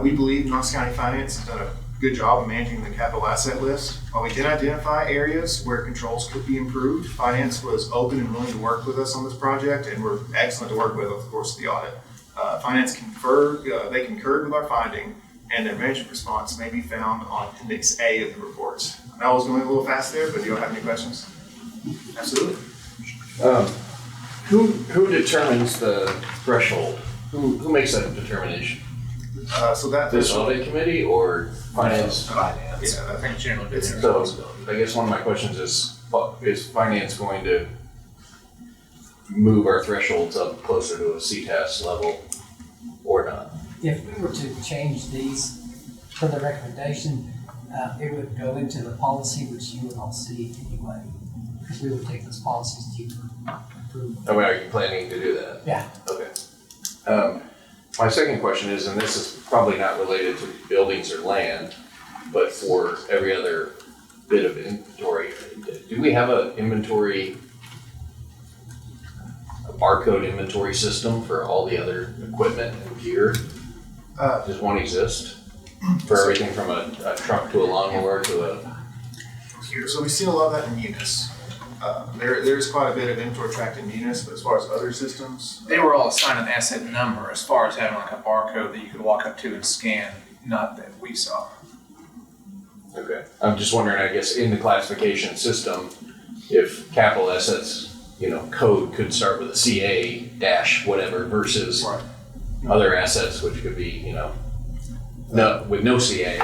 we believe Knox County Finance has done a good job of managing the capital asset list. While we did identify areas where controls could be improved, Finance was open and willing to work with us on this project and were excellent to work with over the course of the audit. Finance concurred with our finding, and their management response may be found on Appendix A of the report. I know I was going a little fast there, but do you all have any questions? Absolutely. Who determines the threshold? Who makes that determination? This audit committee or finance? Finance. Yeah, I think generally it's so. I guess one of my questions is finance going to move our thresholds up closer to a CTAS level or not? If we were to change these for the recommendation, it would go into the policy, which you would all see anyway, because we would take those policies to you for approval. I mean, are you planning to do that? Yeah. Okay. My second question is, and this is probably not related to buildings or land, but for every other bit of inventory, do we have a barcode inventory system for all the other equipment and gear? Does one exist for everything from a truck to a lawnmower to a? So we see a lot of that in Munis. There's quite a bit of inventory tracked in Munis, but as far as other systems, They were all assigned an asset number as far as having like a barcode that you could walk up to and scan, not that we saw. Okay. I'm just wondering, I guess, in the classification system, if capital assets, code could start with a CA dash whatever versus other assets, which could be, with no CA,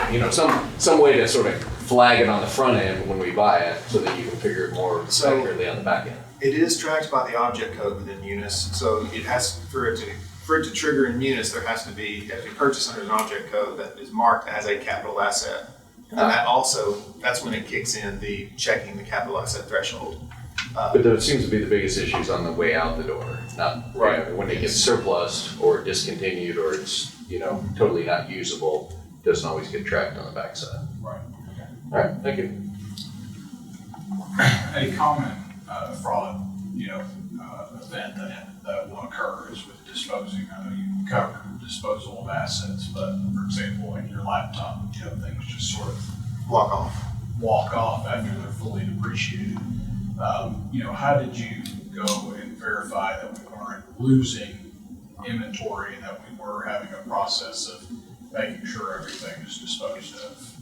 some way to sort of flag it on the front end when we buy it so that you can figure it more accurately on the back end. it is tracked by the object code within Munis. So it has, for it to trigger in Munis, there has to be purchased under an object code that is marked as a capital asset. And that's when it kicks in the checking the capital asset threshold. But that seems to be the biggest issues on the way out the door, not when it gets surplus or discontinued or it's totally not usable. Doesn't always get tracked on the backside. Right. All right, thank you. A common fraud, event that will occur is with disposing. I know you cover disposal of assets, but for example, in your laptop, things just sort of walk off after they're fully depreciated. How did you go and verify that we weren't losing inventory and that we were having a process of making sure everything is disposed of?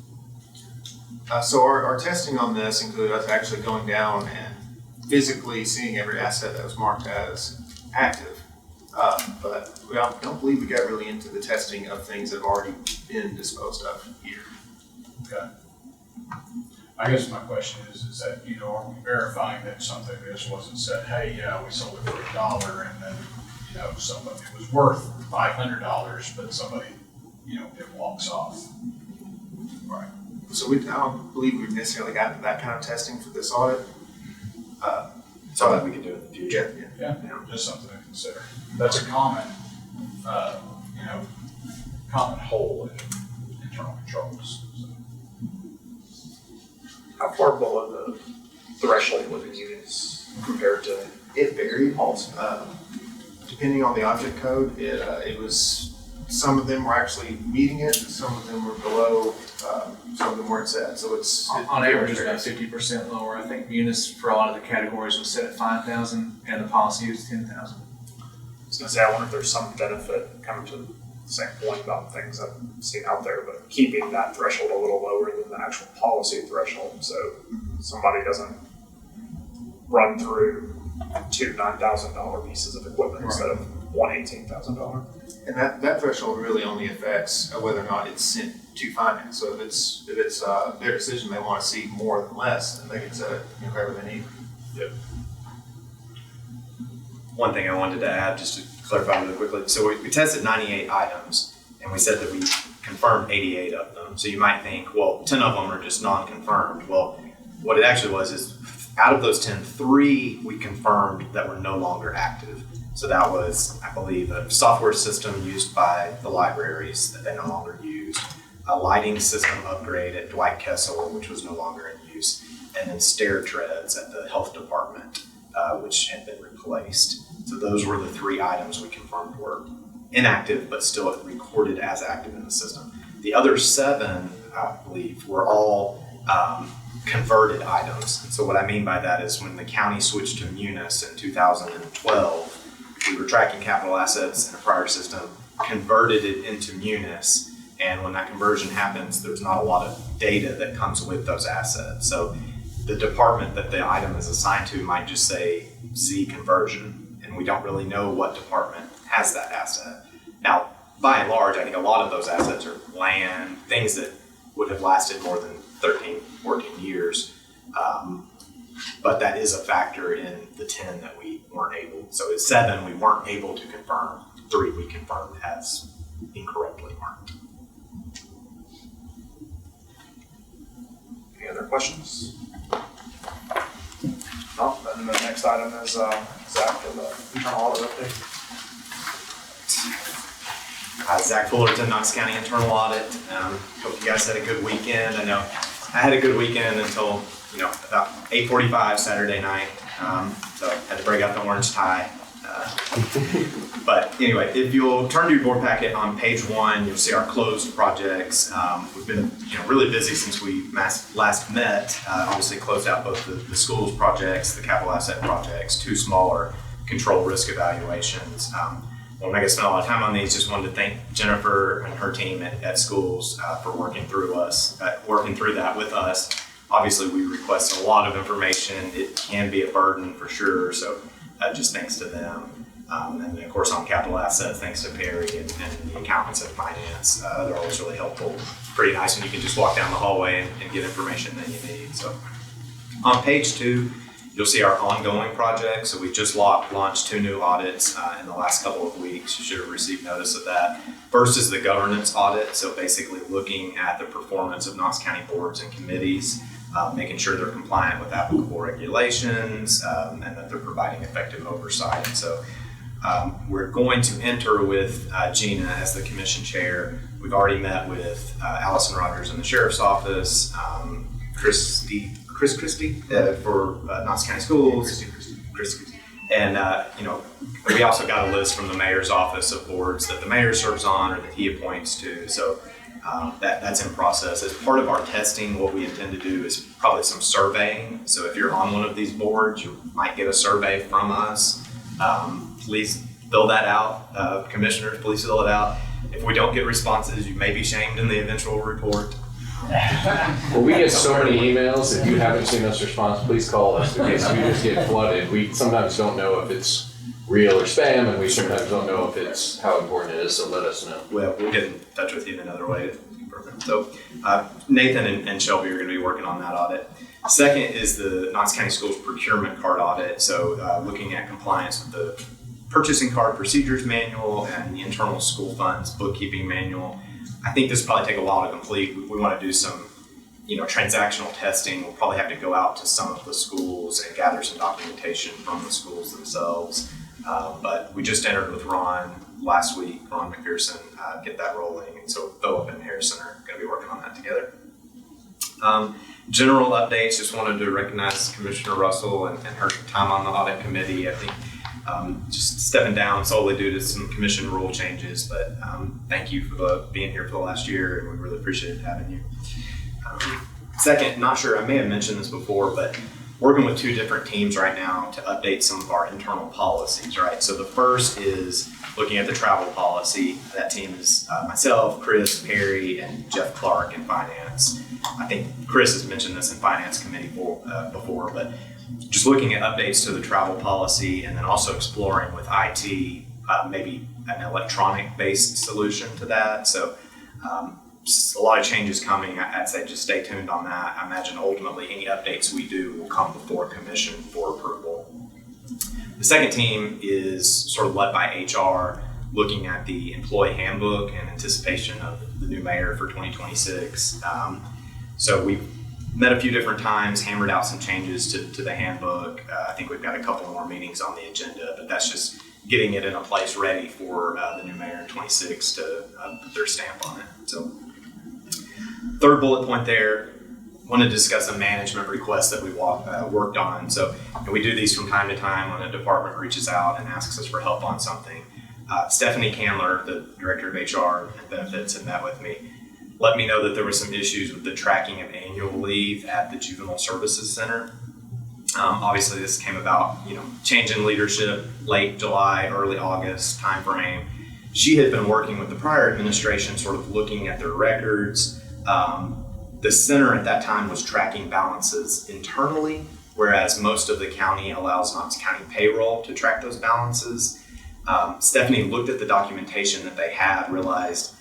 So our testing on this included us actually going down and physically seeing every asset that was marked as active. But I don't believe we got really into the testing of things that have already been disposed of here. Okay. I guess my question is that, are we verifying that something just wasn't said, hey, we sold it for $1 and then, somebody, it was worth $500, but somebody, it walks off. Right. So I don't believe we've necessarily gotten to that kind of testing for this audit. Something we can do in the future. Yeah, just something to consider. That's a common, common hole in internal controls. So. How far below the threshold within units compared to? It varied also. Depending on the object code, it was, some of them were actually meeting it, some of them were below, some of them weren't set. So it's on average it's about 50% lower. I think Munis for a lot of the categories was set at 5,000 and the policy was 10,000. I was gonna say, I wonder if there's some benefit coming to the same point about things I've seen out there, but keeping that threshold a little lower than the actual policy threshold, so somebody doesn't run through two $9,000 pieces of equipment instead of one $18,000. And that threshold really only affects whether or not it's sent to finance. So if it's their decision, they want to see more than less, then they can set it wherever they need. Yep. One thing I wanted to add, just to clarify really quickly. So we tested 98 items, and we said that we confirmed 88 of them. So you might think, well, 10 of them are just non-confirmed. Well, what it actually was is, out of those 10, 3 we confirmed that were no longer active. So that was, I believe, a software system used by the libraries that they no longer used, a lighting system upgrade at Dwight Kessel, which was no longer in use, and then stair treads at the health department, which had been replaced. So those were the 3 items we confirmed were inactive, but still recorded as active in the system. The other 7, I believe, were all converted items. So what I mean by that is when the county switched to Munis in 2012, we were tracking capital assets in a prior system, converted it into Munis, and when that conversion happens, there's not a lot of data that comes with those assets. So the department that the item is assigned to might just say Z conversion, and we don't really know what department has that asset. Now, by and large, I think a lot of those assets are land, things that would have lasted more than 13, 14 years. But that is a factor in the 10 that we weren't able. So it's 7 we weren't able to confirm, 3 we confirmed as incorrectly marked. Any questions? No, then the next item is, Zach for the internal audit update. Zach Fullerton, Knox County Internal Audit. Hope you guys had a good weekend. I know I had a good weekend until, about 8:45 Saturday night. So I had to break out the orange tie. But anyway, if you'll turn to your board packet on page 1, you'll see our closed projects. We've been really busy since we last met. Obviously closed out both the schools projects, the capital asset projects, 2 smaller control risk evaluations. Well, I'm not gonna spend a lot of time on these. Just wanted to thank Jennifer and her team at schools for working through that with us. Obviously, we request a lot of information. It can be a burden for sure. So just thanks to them. And then of course on capital assets, thanks to Perry and the accountants at finance. They're always really helpful. Pretty nice when you can just walk down the hallway and get information that you need. So on page 2, you'll see our ongoing projects. So we just launched 2 new audits in the last couple of weeks. You should have received notice of that. First is the governance audit. So basically looking at the performance of Knox County boards and committees, making sure they're compliant with applicable regulations and that they're providing effective oversight. And so we're going to enter with Gina as the commission chair. We've already met with Allison Rogers in the sheriff's office, Chris Christie for Knox County Schools, and we also got a list from the mayor's office of boards that the mayor serves on or that he appoints to. So that's in process. As part of our testing, what we intend to do is probably some surveying. So if you're on one of these boards, you might get a survey from us. Please fill that out. Commissioners, please fill it out. If we don't get responses, you may be shamed in the eventual report. Well, we get so many emails. If you haven't seen us respond, please call us in case we just get flooded. We sometimes don't know if it's real or spam, and we sometimes don't know if it's how important it is, so let us know. Well, we'll get in touch with you in another way. So Nathan and Shelby are going to be working on that audit. Second is the Knox County Schools procurement card audit. So looking at compliance with the purchasing card procedures manual and the internal school funds bookkeeping manual. I think this will probably take a while to complete. We want to do some, transactional testing. We'll probably have to go out to some of the schools and gather some documentation from the schools themselves. But we just entered with Ron last week, Ron McPherson, get that rolling. And so Philip and Harrison are going to be working on that together. General updates, just wanted to recognize Commissioner Russell and her time on the audit committee. I think just stepping down solely due to some commission rule changes, but thank you for being here for the last year, and we really appreciate having you. Second, not sure, I may have mentioned this before, but working with 2 different teams right now to update some of our internal policies, right? So the first is looking at the travel policy. That team is myself, Chris, Perry, and Jeff Clark in finance. I think Chris has mentioned this in finance committee before, but just looking at updates to the travel policy and then also exploring with IT maybe an electronic-based solution to that. So a lot of changes coming. I'd say just stay tuned on that. I imagine ultimately any updates we do will come before commission for approval. The second team is sort of led by HR, looking at the employee handbook in anticipation of the new mayor for 2026. So we've met a few different times, hammered out some changes to the handbook. I think we've got a couple more meetings on the agenda, but that's just getting it in a place ready for the new mayor in 26 to put their stamp on it. So third bullet point there, want to discuss a management request that we worked on. So we do these from time to time when a department reaches out and asks us for help on something. Stephanie Candler, the director of HR and benefits, had met with me. Let me know that there were some issues with the tracking of annual leave at the Juvenile Services Center. Obviously, this came about, change in leadership, late July, early August timeframe. She had been working with the prior administration, sort of looking at their records. The center at that time was tracking balances internally, whereas most of the county allows Knox County payroll to track those balances. Stephanie looked at the documentation that they had, realized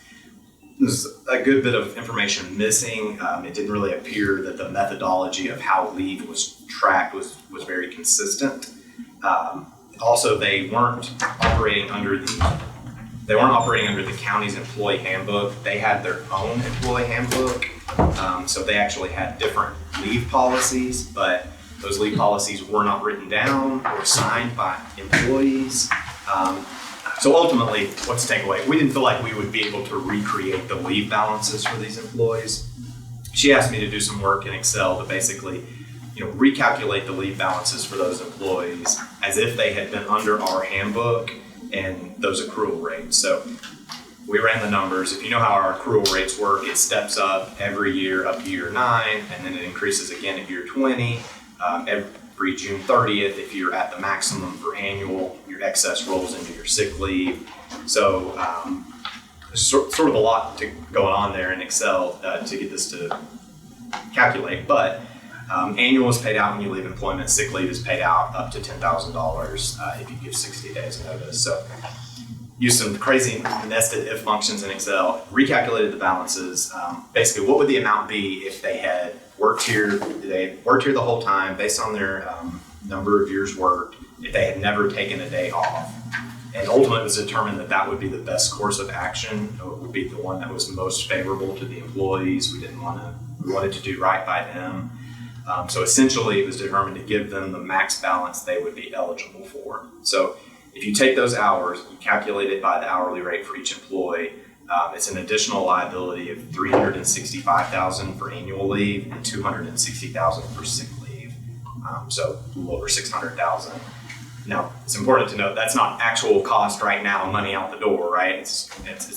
there's a good bit of information missing. It didn't really appear that the methodology of how leave was tracked was very consistent. Also, they weren't operating under the county's employee handbook. They had their own employee handbook So they actually had different leave policies, but those leave policies were not written down or signed by employees. So ultimately, what's the takeaway? We didn't feel like we would be able to recreate the leave balances for these employees. She asked me to do some work in Excel to basically, recalculate the leave balances for those employees as if they had been under our handbook and those accrual rates. So we ran the numbers. If you know how our accrual rates work, it steps up every year up to year 9, and then it increases again at year 20. Every June 30th, if you're at the maximum for annual, your excess rolls into your sick leave. So there's sort of a lot going on there in Excel to get this to calculate. But annual is paid out when you leave employment. Sick leave is paid out up to $10,000 if you give 60 days notice. So use some crazy nested if functions in Excel, recalculated the balances. Basically, what would the amount be if they had worked here the whole time based on their number of years worked, if they had never taken a day off. And ultimately it was determined that that would be the best course of action. It would be the one that was most favorable to the employees. We wanted to do right by them. So essentially it was determined to give them the max balance they would be eligible for. So if you take those hours, you calculate it by the hourly rate for each employee, it's an additional liability of $365,000 for annual leave and $260,000 for sick leave. So a little over $600,000. Now, it's important to note that's not actual cost right now, money out the door, right? It's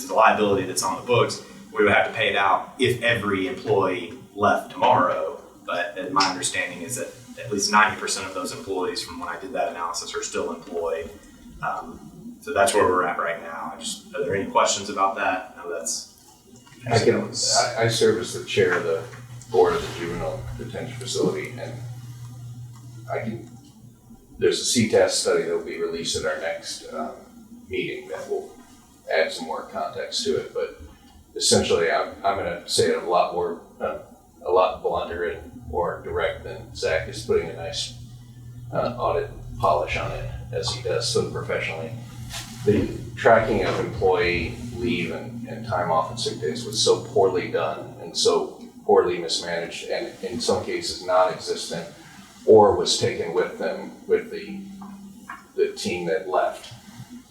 a liability that's on the books. We would have to pay it out if every employee left tomorrow. But my understanding is that at least 90% of those employees from when I did that analysis are still employed. So that's where we're at right now. Are there any questions about that? No, I serve as the chair of the board of the juvenile detention facility, and there's a CTEST study that will be released at our next meeting that will add some more context to it. But essentially, I'm going to say it a lot blunter and more direct than Zach is putting a nice audit polish on it, as he does so professionally. The tracking of employee leave and time off and sick days was so poorly done and so poorly mismanaged, and in some cases non-existent, or was taken with them with the team that left,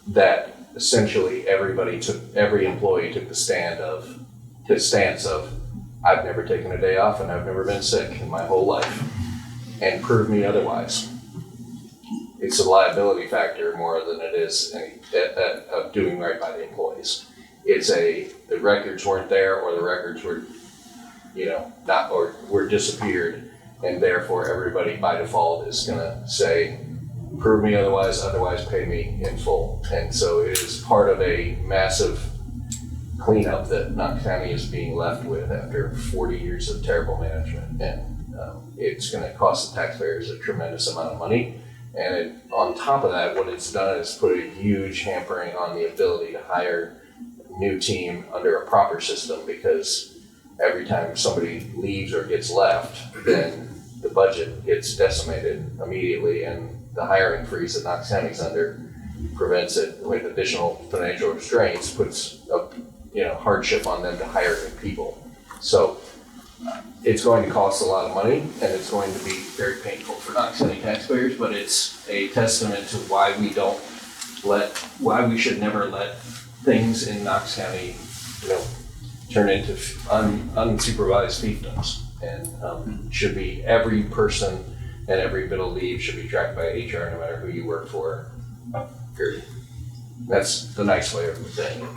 that essentially every employee took the stance of I've never taken a day off and I've never been sick in my whole life, and prove me otherwise. It's a liability factor more than it is of doing right by the employees. It's the records weren't there, or the records were, not, or were disappeared, and therefore everybody by default is gonna say, prove me otherwise pay me in full. And so it is part of a massive cleanup that Knox County is being left with after 40 years of terrible management. And it's gonna cost the taxpayers a tremendous amount of money. And on top of that, what it's done is put a huge hampering on the ability to hire a new team under a proper system, because every time somebody leaves or gets left, then the budget gets decimated immediately, and the hiring freeze that Knox County's under prevents it with additional financial restraints, puts a hardship on them to hire good people. So it's going to cost a lot of money, and it's going to be very painful for Knox County taxpayers, but it's a testament to why we should never let things in Knox County, turn into unsupervised fiefdoms. And should be every person and every bit of leave should be tracked by HR, no matter who you work for, period. That's the nice way of saying it.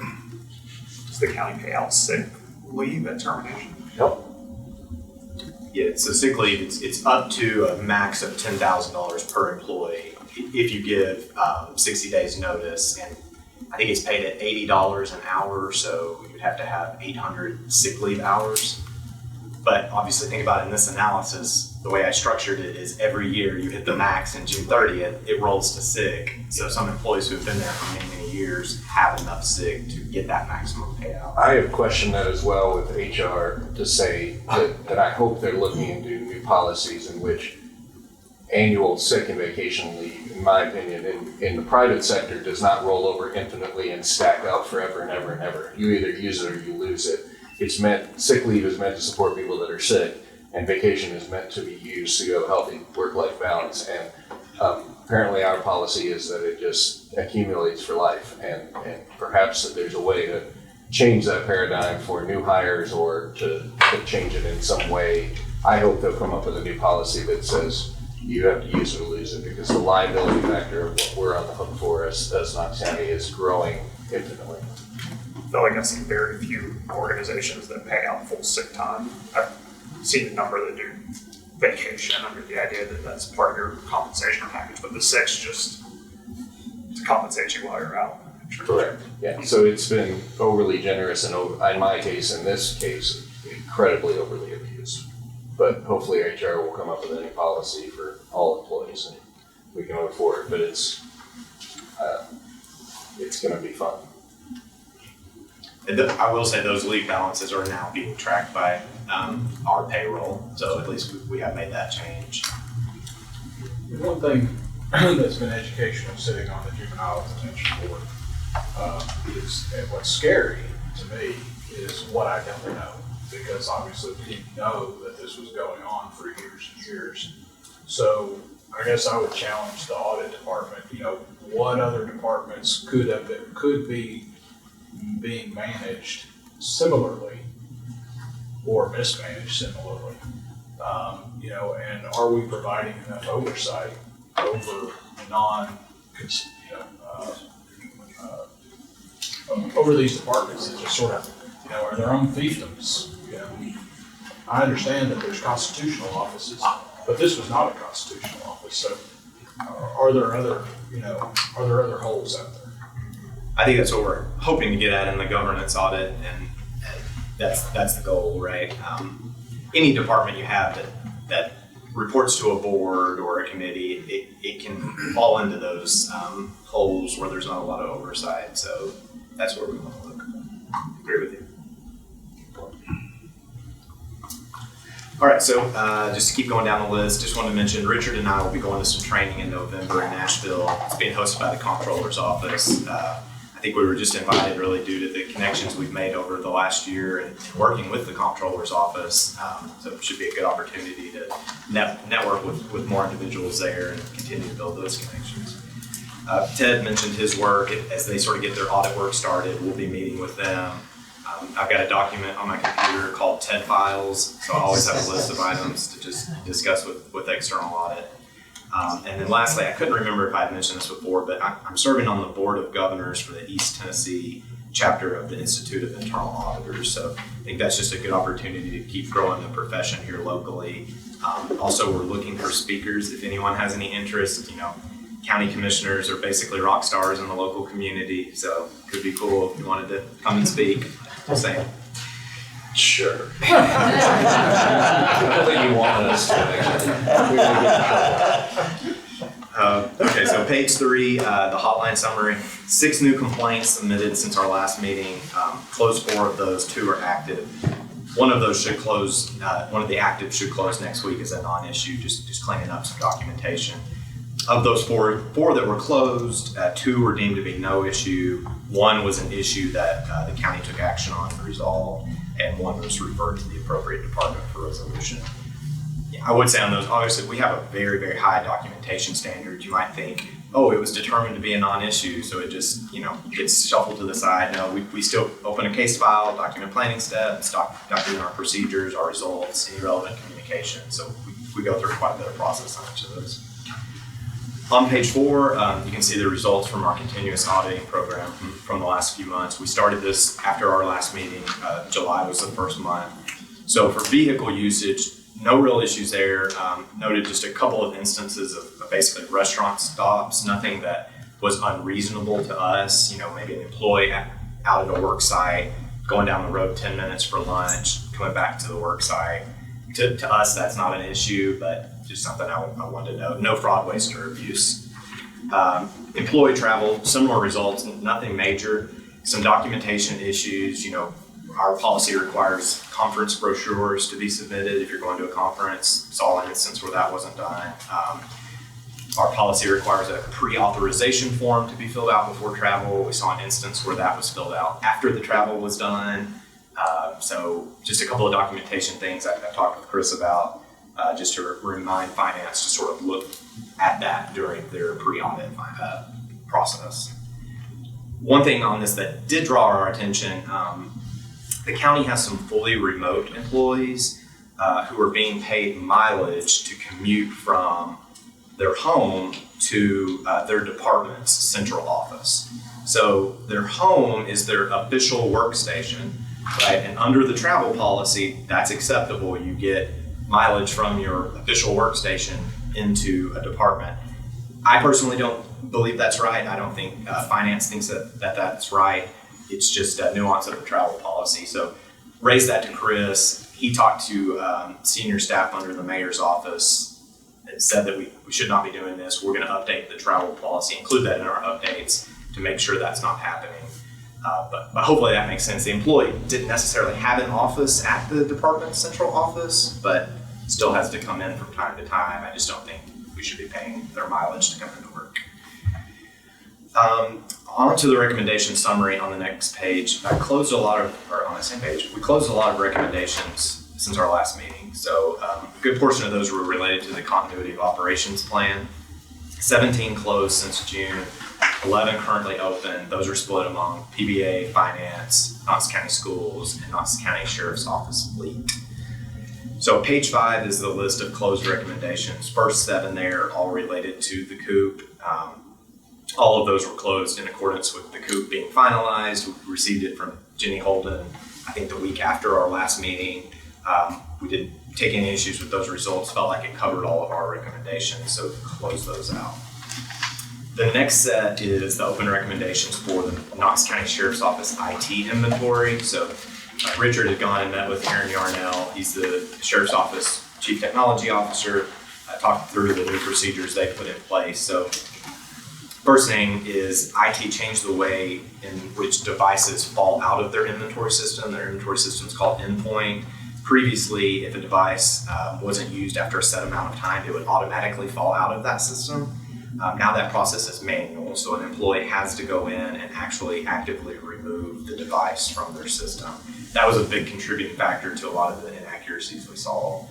Does the county pay out sick leave at termination? Nope. Yeah, so sick leave, it's up to a max of $10,000 per employee if you give 60 days notice, and I think it's paid at $80 an hour, so you'd have to have 800 sick leave hours. But obviously, think about it in this analysis, the way I structured it is every year you hit the max, and June 30th, it rolls to sick. So some employees who have been there for many, many years have enough sick to get that maximum payout. I have questioned that as well with HR to say that I hope they're looking into new policies in which annual sick and vacation leave, in my opinion, in the private sector does not roll over infinitely and stack up forever and ever and ever. You either use it or you lose it. sick leave is meant to support people that are sick, and vacation is meant to be used to go healthy work-life balance. And apparently our policy is that it just accumulates for life, and perhaps that there's a way to change that paradigm for new hires or to change it in some way. I hope they'll come up with a new policy that says you have to use it or lose it, because the liability factor of what we're on the hook for as Knox County is growing infinitely. I feel like I've seen very few organizations that pay out full sick time. I've seen a number that do vacation under the idea that that's part of your compensation package, but the sick's just to compensate you while you're out. Correct. Yeah. So it's been overly generous and in my case, in this case, incredibly overly abused. But hopefully HR will come up with a new policy for all employees and we can move forward. But it's going to be fun. And I will say those leave balances are now being tracked by our payroll, so at least we have made that change. One thing that's been educational sitting on the juvenile detention board is, and what's scary to me is what I don't know, because obviously we didn't know that this was going on for years and years. So I guess I would challenge the audit department, what other departments could be being managed similarly or mismanaged similarly, and are we providing enough oversight over over these departments that just sort of, are their own fiefdoms. I understand that there's constitutional offices, but this was not a constitutional office. So, are there other holes out there? I think that's what we're hoping to get at in the governance audit, and that's the goal, right? Any department you have that reports to a board or a committee, it can fall into those holes where there's not a lot of oversight. So that's where we want to look. Agree with you. All right, so just to keep going down the list, just wanted to mention Richard and I will be going to some training in November in Nashville. It's being hosted by the Comptroller's Office. I think we were just invited really due to the connections we've made over the last year and working with the Comptroller's Office. So it should be a good opportunity to network with more individuals there and continue to build those connections. Ted mentioned his work. As they sort of get their audit work started, we'll be meeting with them. I've got a document on my computer called TED Files, so I always have a list of items to just discuss with external audit. And then lastly, I couldn't remember if I had mentioned this before, but I'm serving on the Board of Governors for the East Tennessee chapter of the Institute of Internal Auditors. So I think that's just a good opportunity to keep growing the profession here locally. Also, we're looking for speakers if anyone has any interest. County commissioners are basically rock stars in the local community, so it could be cool if you wanted to come and speak. Just saying. Sure. I think you want us to actually. Okay, so page 3, the hotline summary. 6 new complaints submitted since our last meeting. Closed 4 of those, 2 are active. One of those should close, one of the active should close next week as a non-issue, just cleaning up some documentation. Of those 4 that were closed, 2 were deemed to be no issue. 1 was an issue that the county took action on and resolved, and 1 was referred to the appropriate department for resolution. Yeah, I would say on those, obviously, we have a very, very high documentation standard. You might think, oh, it was determined to be a non-issue, so it just, gets shuffled to the side. No, we still open a case file, document planning steps, document our procedures, our results, any relevant communication. So we go through quite a bit of process on each of those. On page 4, you can see the results from our continuous auditing program from the last few months. We started this after our last meeting. July was the first month. So for vehicle usage, no real issues there. Noted just a couple of instances of basically restaurant stops, nothing that was unreasonable to us. Maybe an employee out at a work site, going down the road 10 minutes for lunch, coming back to the work site. To us, that's not an issue, but just something I wanted to know. No fraud, waste, or abuse. Employee travel, similar results, nothing major. Some documentation issues. Our policy requires conference brochures to be submitted if you're going to a conference. Saw an instance where that wasn't done. Our policy requires a pre-authorization form to be filled out before travel. We saw an instance where that was filled out after the travel was done. So just a couple of documentation things I've talked with Chris about, just to remind finance to sort of look at that during their pre-audit process. One thing on this that did draw our attention, the county has some fully remote employees who are being paid mileage to commute from their home to their department's central office. So their home is their official workstation, right? And under the travel policy, that's acceptable. You get mileage from your official workstation into a department. I personally don't believe that's right. I don't think finance thinks that that's right. It's just a nuance of the travel policy. So raised that to Chris. He talked to senior staff under the mayor's office and said that we should not be doing this. We're going to update the travel policy, include that in our updates to make sure that's not happening. But hopefully that makes sense. The employee didn't necessarily have an office at the department's central office, but still has to come in from time to time. I just don't think we should be paying their mileage to come into work. On to the recommendation summary on the next page. On the same page, we closed a lot of recommendations since our last meeting. So a good portion of those were related to the continuity of operations plan. 17 closed since June, 11 currently open. Those are split among PBA, finance, Knox County Schools, and Knox County Sheriff's Office fleet. So page 5 is the list of closed recommendations. First 7 there, all related to the COOP. All of those were closed in accordance with the COOP being finalized. We received it from Jenny Holden, I think the week after our last meeting. We didn't take any issues with those results, felt like it covered all of our recommendations, so close those out. The next set is the open recommendations for the Knox County Sheriff's Office IT inventory. So Richard had gone and met with Aaron Yarnell. He's the Sheriff's Office Chief Technology Officer. Talked through the new procedures they put in place. So first thing is IT changed the way in which devices fall out of their inventory system. Their inventory system is called Endpoint. Previously, if a device wasn't used after a set amount of time, it would automatically fall out of that system. Now that process is manual, so an employee has to go in and actually actively remove the device from their system. That was a big contributing factor to a lot of the inaccuracies we saw.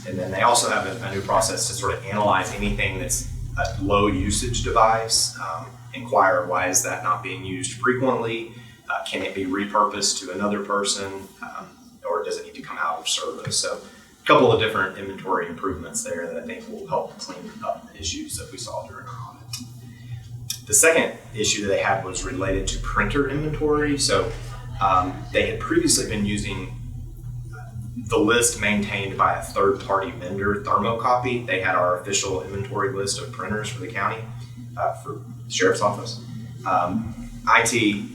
And then they also have a new process to sort of analyze anything that's a low usage device, inquire why is that not being used frequently, can it be repurposed to another person, or does it need to come out of service? So a couple of different inventory improvements there that I think will help clean up the issues that we saw during our audit. The second issue that they had was related to printer inventory. So they had previously been using the list maintained by a third-party vendor, Thermocopy. They had our official inventory list of printers for the county, for the Sheriff's Office.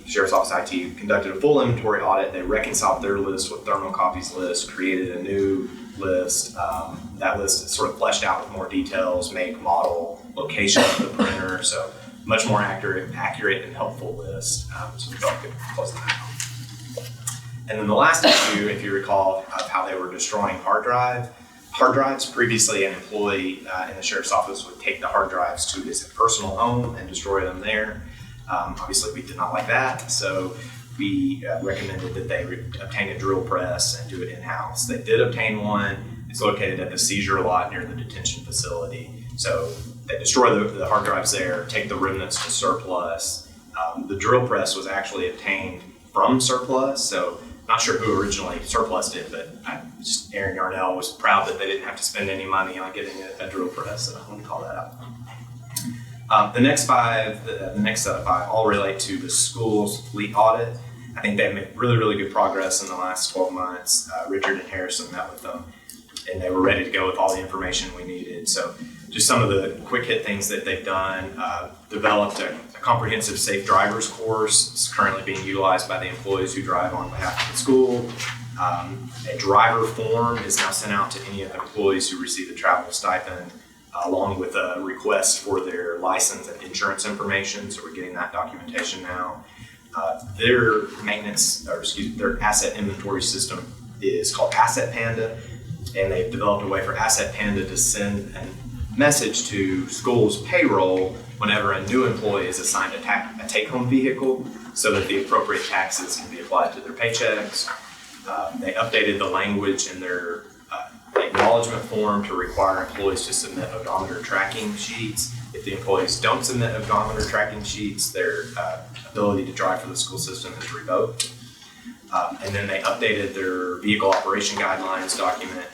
Sheriff's Office IT conducted a full inventory audit. They reconciled their list with Thermocopy's list, created a new list. That list is sort of fleshed out with more details, make, model, location of the printer. So much more accurate and helpful list. So we felt good close to that. And then the last issue, if you recall, of how they were destroying hard drives. Previously, an employee in the Sheriff's Office would take the hard drives to his personal home and destroy them there. Obviously, we did not like that, so we recommended that they obtain a drill press and do it in-house. They did obtain one. It's located at the seizure lot near the detention facility. So they destroy the hard drives there, take the remnants to surplus. The drill press was actually obtained from surplus, so not sure who originally surplused it, but Aaron Yarnell was proud that they didn't have to spend any money on getting a drill press, so I want to call that out. The next set of 5 all relate to the school's fleet audit. I think they've made really, really good progress in the last 12 months. Richard and Harrison met with them, and they were ready to go with all the information we needed. So just some of the quick hit things that they've done, developed a comprehensive safe drivers course. It's currently being utilized by the employees who drive on behalf of the school. A driver form is now sent out to any of the employees who receive a travel stipend, along with a request for their license and insurance information. So we're getting that documentation now. Their their asset inventory system is called Asset Panda, and they've developed a way for Asset Panda to send a message to school's payroll whenever a new employee is assigned a take-home vehicle, so that the appropriate taxes can be applied to their paychecks. They updated the language in their acknowledgement form to require employees to submit odometer tracking sheets. If the employees don't submit odometer tracking sheets, their ability to drive for the school system is revoked. And then they updated their vehicle operation guidelines document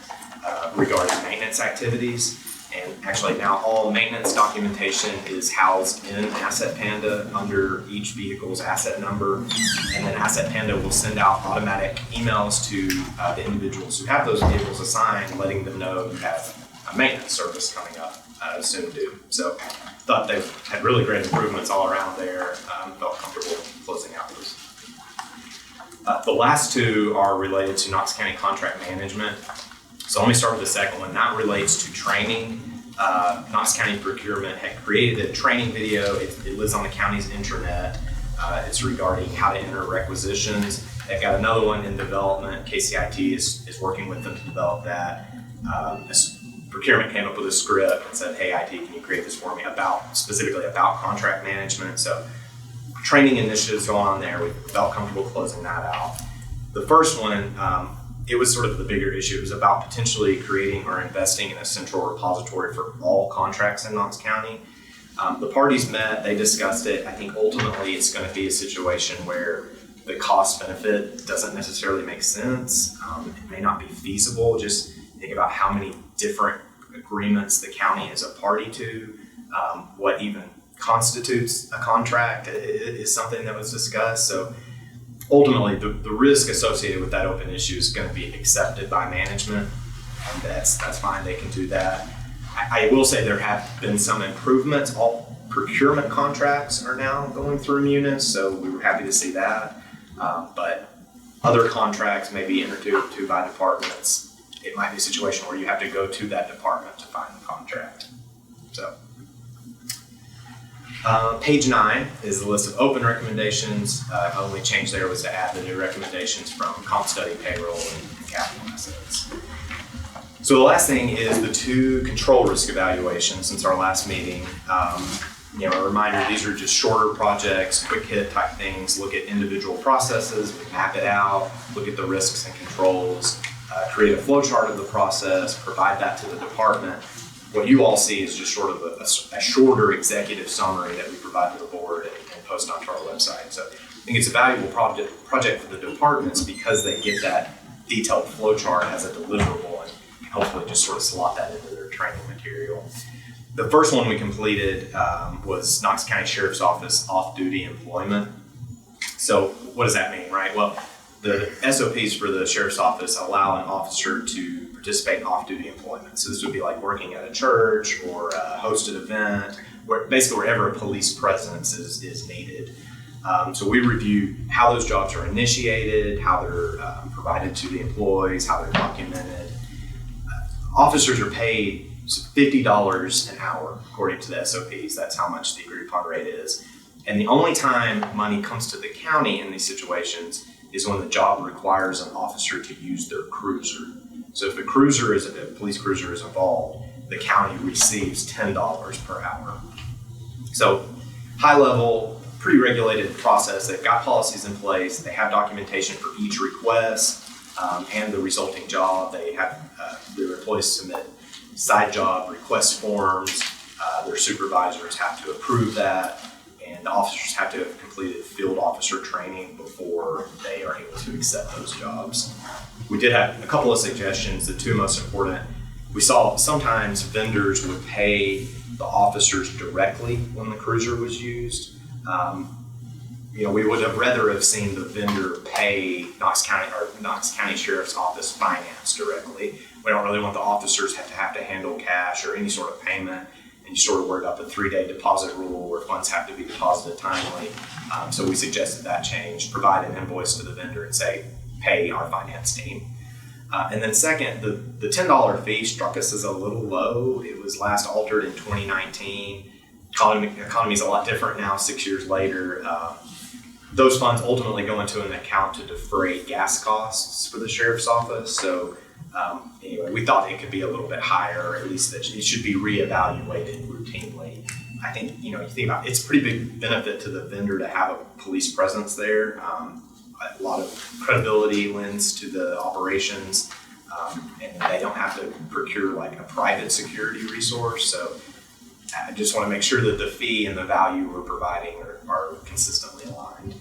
regarding maintenance activities. And actually now all maintenance documentation is housed in Asset Panda under each vehicle's asset number. And then Asset Panda will send out automatic emails to the individuals who have those vehicles assigned, letting them know you have a maintenance service coming up soon due. So thought they had really great improvements all around there. Felt comfortable closing out those. The last two are related to Knox County contract management. So let me start with the second one. That relates to training. Knox County Procurement had created a training video. It lives on the county's intranet. It's regarding how to enter requisitions. They've got another one in development. KCIT is working with them to develop that. Procurement came up with a script and said, hey, IT, can you create this for me specifically about contract management? So training initiatives going on there. We felt comfortable closing that out. The first one, it was sort of the bigger issue. It was about potentially creating or investing in a central repository for all contracts in Knox County. The parties met, they discussed it. I think ultimately it's going to be a situation where the cost benefit doesn't necessarily make sense. It may not be feasible. Just think about how many different agreements the county is a party to, what even constitutes a contract is something that was discussed. So ultimately, the risk associated with that open issue is going to be accepted by management, and that's fine. They can do that. I will say there have been some improvements. All procurement contracts are now going through Munis, so we were happy to see that. But other contracts may be entered into by departments. It might be a situation where you have to go to that department to find the contract. So. Page 9 is the list of open recommendations. The only change there was to add the new recommendations from comp study, payroll, and capital assets. So the last thing is the 2 control risk evaluations since our last meeting. A reminder, these are just shorter projects, quick hit type things, look at individual processes, map it out, look at the risks and controls, create a flow chart of the process, provide that to the department. What you all see is just sort of a shorter executive summary that we provide to the board and post onto our website. So I think it's a valuable project for the departments because they get that detailed flow chart as a deliverable and hopefully just sort of slot that into their training material. The first one we completed was Knox County Sheriff's Office off-duty employment. So what does that mean, right? Well, the SOPs for the Sheriff's Office allow an officer to participate in off-duty employment. So this would be like working at a church or a hosted event, basically wherever a police presence is needed. So we review how those jobs are initiated, how they're provided to the employees, how they're documented. Officers are paid $50 an hour according to the SOPs. That's how much the agreed upon rate is. And the only time money comes to the county in these situations is when the job requires an officer to use their cruiser. So if a police cruiser is involved, the county receives $10 per hour. So high level, pretty regulated process. They've got policies in place. They have documentation for each request and the resulting job. They have their employees submit side job request forms. Their supervisors have to approve that. And the officers have to have completed field officer training before they are able to accept those jobs. We did have a couple of suggestions. The 2 most important, we saw sometimes vendors would pay the officers directly when the cruiser was used. We would have rather have seen the vendor pay Knox County Sheriff's Office finance directly. We don't really want the officers to have to handle cash or any sort of payment. And you sort of worry about the 3-day deposit rule where funds have to be deposited timely. So we suggested that change, provide an invoice to the vendor and say, pay our finance team. And then second, the $10 fee struck us as a little low. It was last altered in 2019. Economy is a lot different now, 6 years later. Those funds ultimately go into an account to defray gas costs for the sheriff's office. So anyway, we thought it could be a little bit higher, or at least that it should be reevaluated routinely. I think, you think about it's a pretty big benefit to the vendor to have a police presence there. a lot of credibility lends to the operations, and they don't have to procure like a private security resource. So I just want to make sure that the fee and the value we're providing are consistently aligned.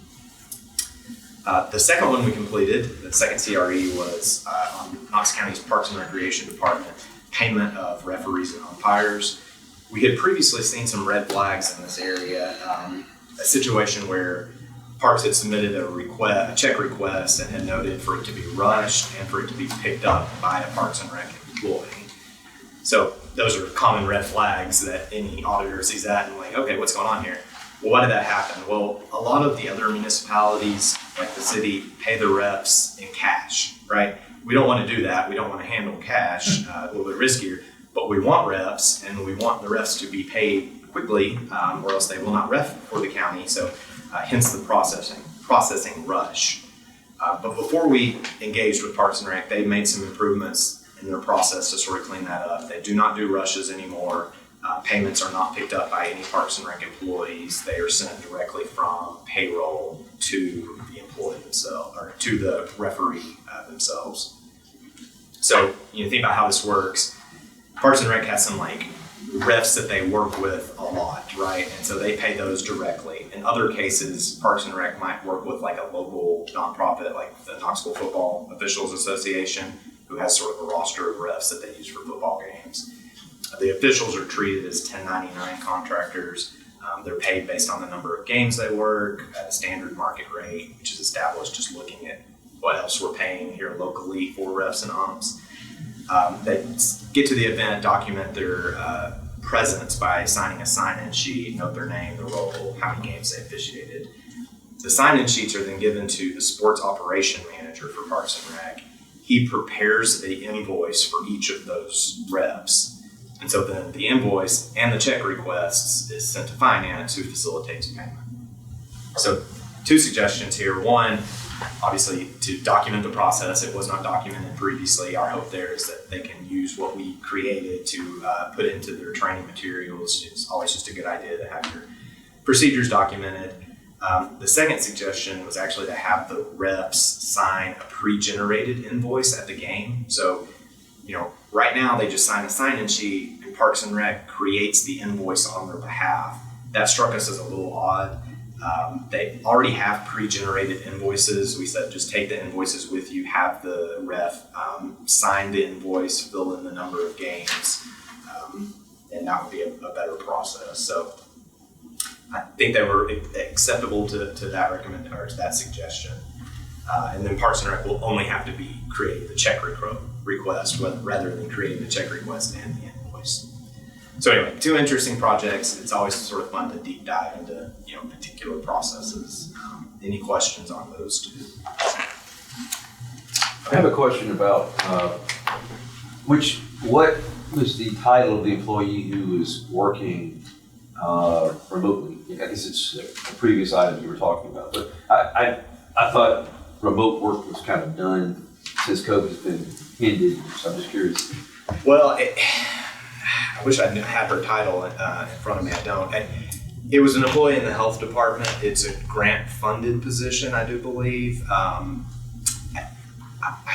The second one we completed, the second CRE, was on Knox County's Parks and Recreation Department, payment of referees and umpires. We had previously seen some red flags in this area, a situation where Parks had submitted a check request and had noted for it to be rushed and for it to be picked up by a Parks and Rec employee. So those are common red flags that any auditor sees that and like, okay, what's going on here? Well, why did that happen? Well, a lot of the other municipalities, like the city, pay the refs in cash, right? We don't want to do that. We don't want to handle cash, a little bit riskier, but we want refs and we want the refs to be paid quickly or else they will not ref for the county. So hence the processing rush. But before we engaged with Parks and Rec, they made some improvements in their process to sort of clean that up. They do not do rushes anymore. Payments are not picked up by any Parks and Rec employees. They are sent directly from payroll to the employee themselves, or to the referee themselves. So you think about how this works. Parks and Rec has some like refs that they work with a lot, right? And so they pay those directly. In other cases, Parks and Rec might work with like a local nonprofit, like the Knoxville Football Officials Association, who has sort of a roster of refs that they use for football games. The officials are treated as 1099 contractors. They're paid based on the number of games they work at a standard market rate, which is established just looking at what else we're paying here locally for refs and umps. They get to the event, document their presence by signing a sign-in sheet, note their name, the role, how many games they officiated. The sign-in sheets are then given to the sports operation manager for Parks and Rec. He prepares the invoice for each of those reps. And so then the invoice and the check requests is sent to finance, who facilitates payment. So 2 suggestions here. One, obviously to document the process. It was not documented previously. Our hope there is that they can use what we created to put into their training materials. It's always just a good idea to have your procedures documented. The second suggestion was actually to have the reps sign a pre-generated invoice at the game. So, right now they just sign a sign-in sheet and Parks and Rec creates the invoice on their behalf. That struck us as a little odd. They already have pre-generated invoices. We said just take the invoices with you, have the ref sign the invoice, fill in the number of games, and that would be a better process. So I think they were acceptable to that recommendation or to that suggestion. And then Parks and Rec will only have to be creating the check request rather than creating the check request and the invoice. So anyway, 2 interesting projects. It's always sort of fun to deep dive into particular processes. Any questions on those 2? I have a question about what was the title of the employee who is working remotely? I guess it's the previous item you were talking about, but I thought remote work was kind of done since COVID's been ended. So I'm just curious. Well, I wish I had her title in front of me. I don't. It was an employee in the health department. It's a grant-funded position, I do believe. I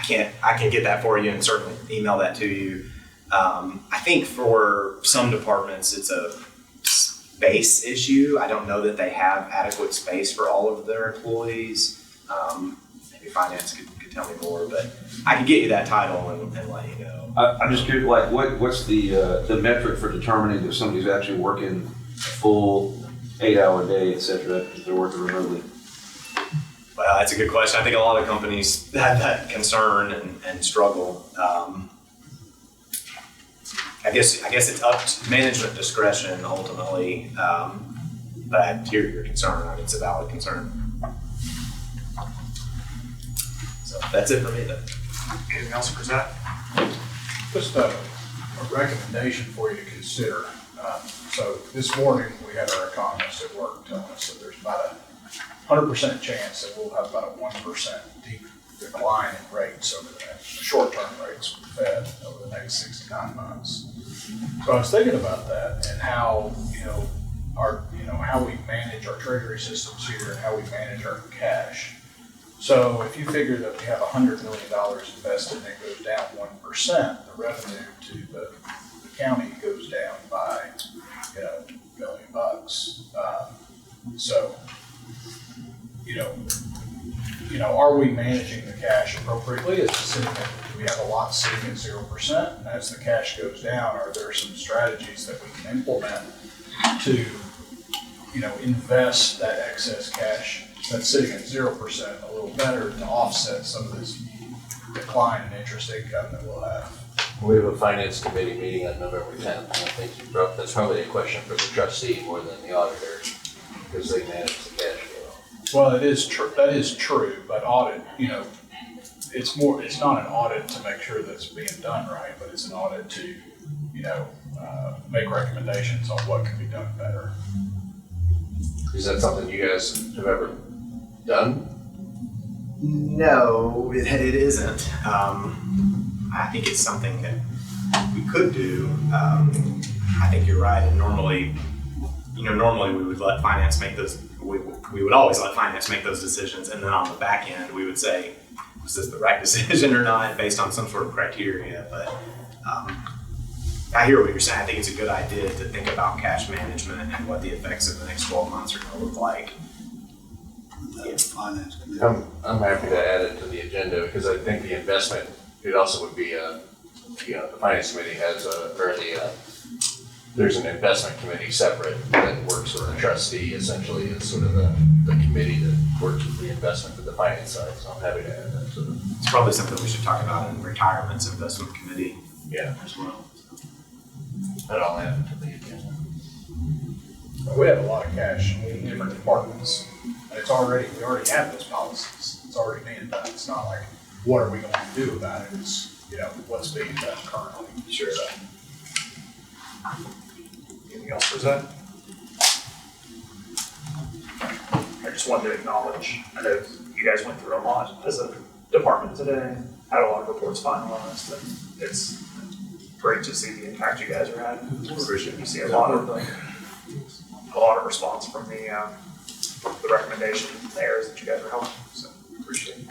can get that for you and certainly email that to you. I think for some departments, it's a space issue. I don't know that they have adequate space for all of their employees. Maybe finance could tell me more, but I can get you that title and let you know. I'm just curious, like, what's the metric for determining if somebody's actually working a full 8-hour day, et cetera, if they're working remotely? Well, that's a good question. I think a lot of companies have that concern and struggle. I guess it's up to management discretion ultimately, but I hear your concern. I mean, it's a valid concern. So that's it for me then. Anything else for Zach? Just a recommendation for you to consider. So this morning we had our economist at work telling us that there's about a 100% chance that we'll have about a 1% decline in rates over the next short-term rates with the Fed over the next 6 to 9 months. So I was thinking about that and how how we manage our treasury systems here and how we manage our cash. So if you figure that we have $100 million invested and it goes down 1%, the revenue to the county goes down by, $1 million. So, are we managing the cash appropriately? Is it sitting at, do we have a lot sitting at 0%? And as the cash goes down, are there some strategies that we can implement to, invest that excess cash that's sitting at 0% a little better to offset some of this decline in interest income that we'll have? We have a finance committee meeting on November 10th, and I think that's probably a question for the trustee more than the auditor, because they manage the cash flow. Well, that is true, but audit, it's not an audit to make sure that it's being done right, but it's an audit to, make recommendations on what can be done better. Is that something you guys have ever done? No, it isn't. I think it's something that we could do. I think you're right. And normally we would let finance make those. We would always let finance make those decisions, and then on the back end, we would say, was this the right decision or not, based on some sort of criteria. But I hear what you're saying. I think it's a good idea to think about cash management and what the effects of the next 12 months are going to look like. Finance committee. I'm happy to add it to the agenda, because I think the investment, it also would be the finance committee has there's an investment committee separate that works with the trustee, essentially. It's sort of the committee that works with the investment with the finance side, so I'm happy to add that to them. It's probably something we should talk about in retirement's investment committee as well. But I'll add it to the agenda. We have a lot of cash in different departments, and we already have those policies. It's already being done. It's not like, what are we going to do about it? It's, what's being done currently. Sure. Anything else for Zach? I just wanted to acknowledge, I know you guys went through a lot as a department today, had a lot of reports finalized, and it's great to see the impact you guys are having. You see a lot of response from the recommendation areas that you guys are helping, so appreciate it.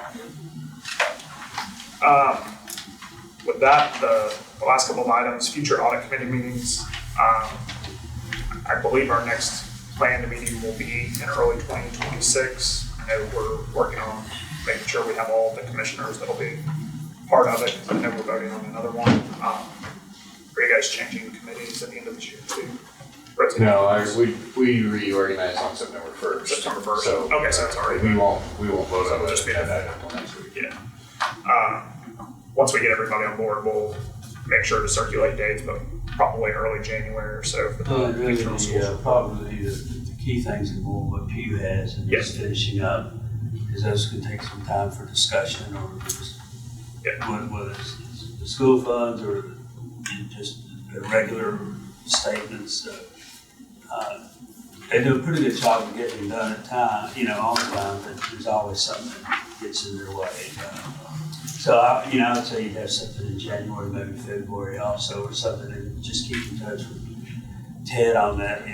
With that, the last couple of items, future audit committee meetings. I believe our next planned meeting will be in early 2026. I know we're working on making sure we have all the commissioners that'll be part of it, because I know we're voting on another one. Are you guys changing committees at the end of this year too? No, we reorganize on September 1st. September 1st. So, okay, so it's already. We won't vote on it. Just be that until next week. Yeah. Once we get everybody on board, we'll make sure to circulate dates, but probably early January or so for the internal schools. Probably the key things are more what Pew has and just finishing up, because those could take some time for discussion, or just whether it's the school funds or just regular statements. They do a pretty good job of getting done at time, all the time, but there's always something that gets in their way. So, I'd say you'd have something in January, maybe February also, or something, and just keep in touch with Ted on that,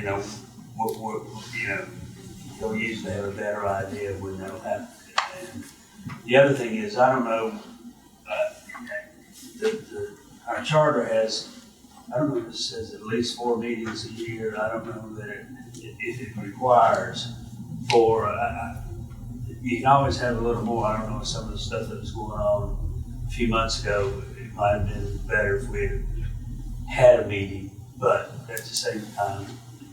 he'll usually have a better idea of when that'll happen. And the other thing is, I don't know, our charter has, I don't know if it says at least 4 meetings a year. I don't know that if it requires 4, you can always have a little more. I don't know, some of the stuff that was going on a few months ago, it might have been better if we had a meeting, but at the same time,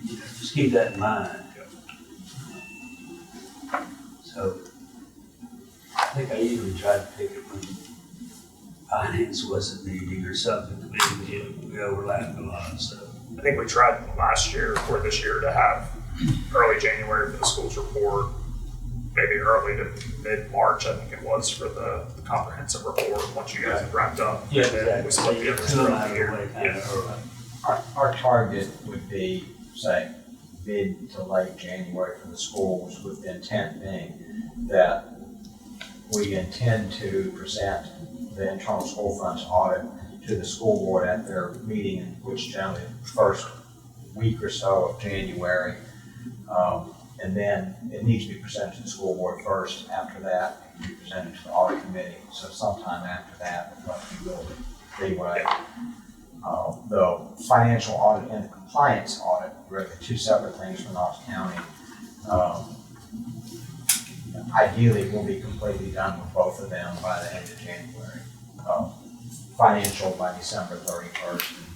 just keep that in mind. So, I think I usually try to pick it when finance wasn't meeting or something. We overlapped a lot, so. I think we tried last year or this year to have early January for the school's report, maybe early to mid-March, I think it was, for the comprehensive report, once you guys have wrapped up. Yeah, and then we split the others throughout the year. Our target would be, say, mid to late January for the schools, with the intent being that we intend to present the internal school funds audit to the school board at their meeting, which generally the first week or so of January. And then it needs to be presented to the school board first. After that, be presented to the audit committee. So sometime after that, we will be right. The financial audit and the compliance audit are the two separate things for Knox County. Ideally, we'll be completely done with both of them by the end of January. Financial by December 31st, and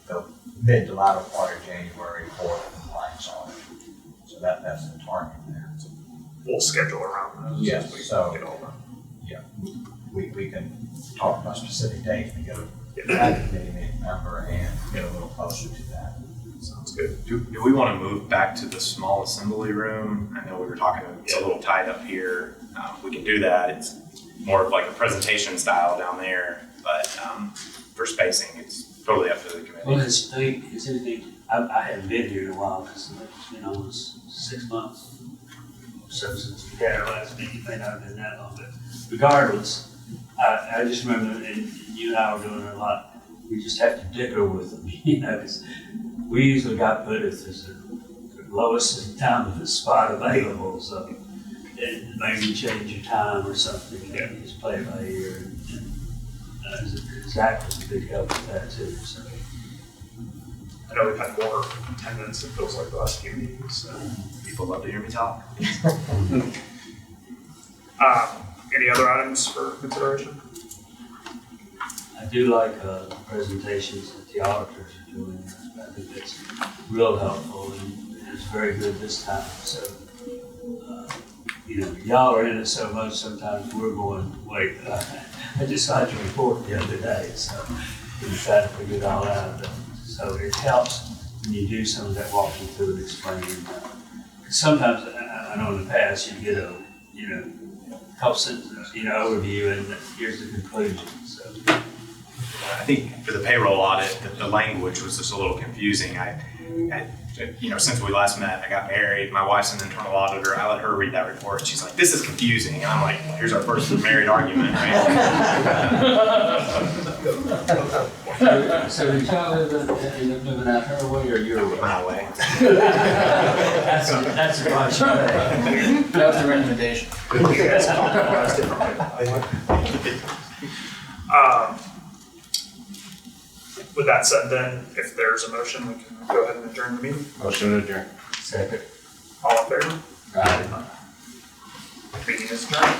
the mid to latter part of January for the compliance audit. So that's the target there. We'll schedule around those. Yes, We so- get all done. Yeah, we can talk about specific dates, we go to that committee member and get a little closer to that. Sounds good. Do we want to move back to the small assembly room? I know we were talking, it's a little tight up here. We can do that. It's more of like a presentation style down there, but for spacing, it's totally up to the committee. Well, it's anything, I haven't been here in a while because it's been almost 6 months. So since we had our last meeting, it may not have been that long, but regardless, I just remember, and you and I were doing it a lot, we just have to dicker with them, you know, 'cause we usually got put as the lowest and downest spot available, so and maybe change your time or something, you know, just play it by ear. And Zach was a big help with that too, so. I know we've had more attendance, it feels like the last few meetings, so. People love to hear me talk. Any other items for consideration? I do like the presentations that the auditors are doing. I think that's real helpful and it's very good this time. So, you know, y'all are in it so much, sometimes we're going, wait, I just saw your report the other day, so we try to figure it all out. So it helps when you do some of that walking through and explaining. Sometimes, I know in the past, you get a, you know, couple sentences, you know, overview and here's the conclusion, so. I think for the payroll audit, the language was just a little confusing. You know, since we last met, I got married, my wife's an internal auditor, I let her read that report. She's like, this is confusing. And I'm like, here's our first married argument, right? So did y'all end up moving out her way or your way? My way. That's a bunch of That was the recommendation. With that said then, if there's a motion, we can go ahead and adjourn the meeting. Motion to adjourn. Second. All in favor? Right. Meeting is adjourned.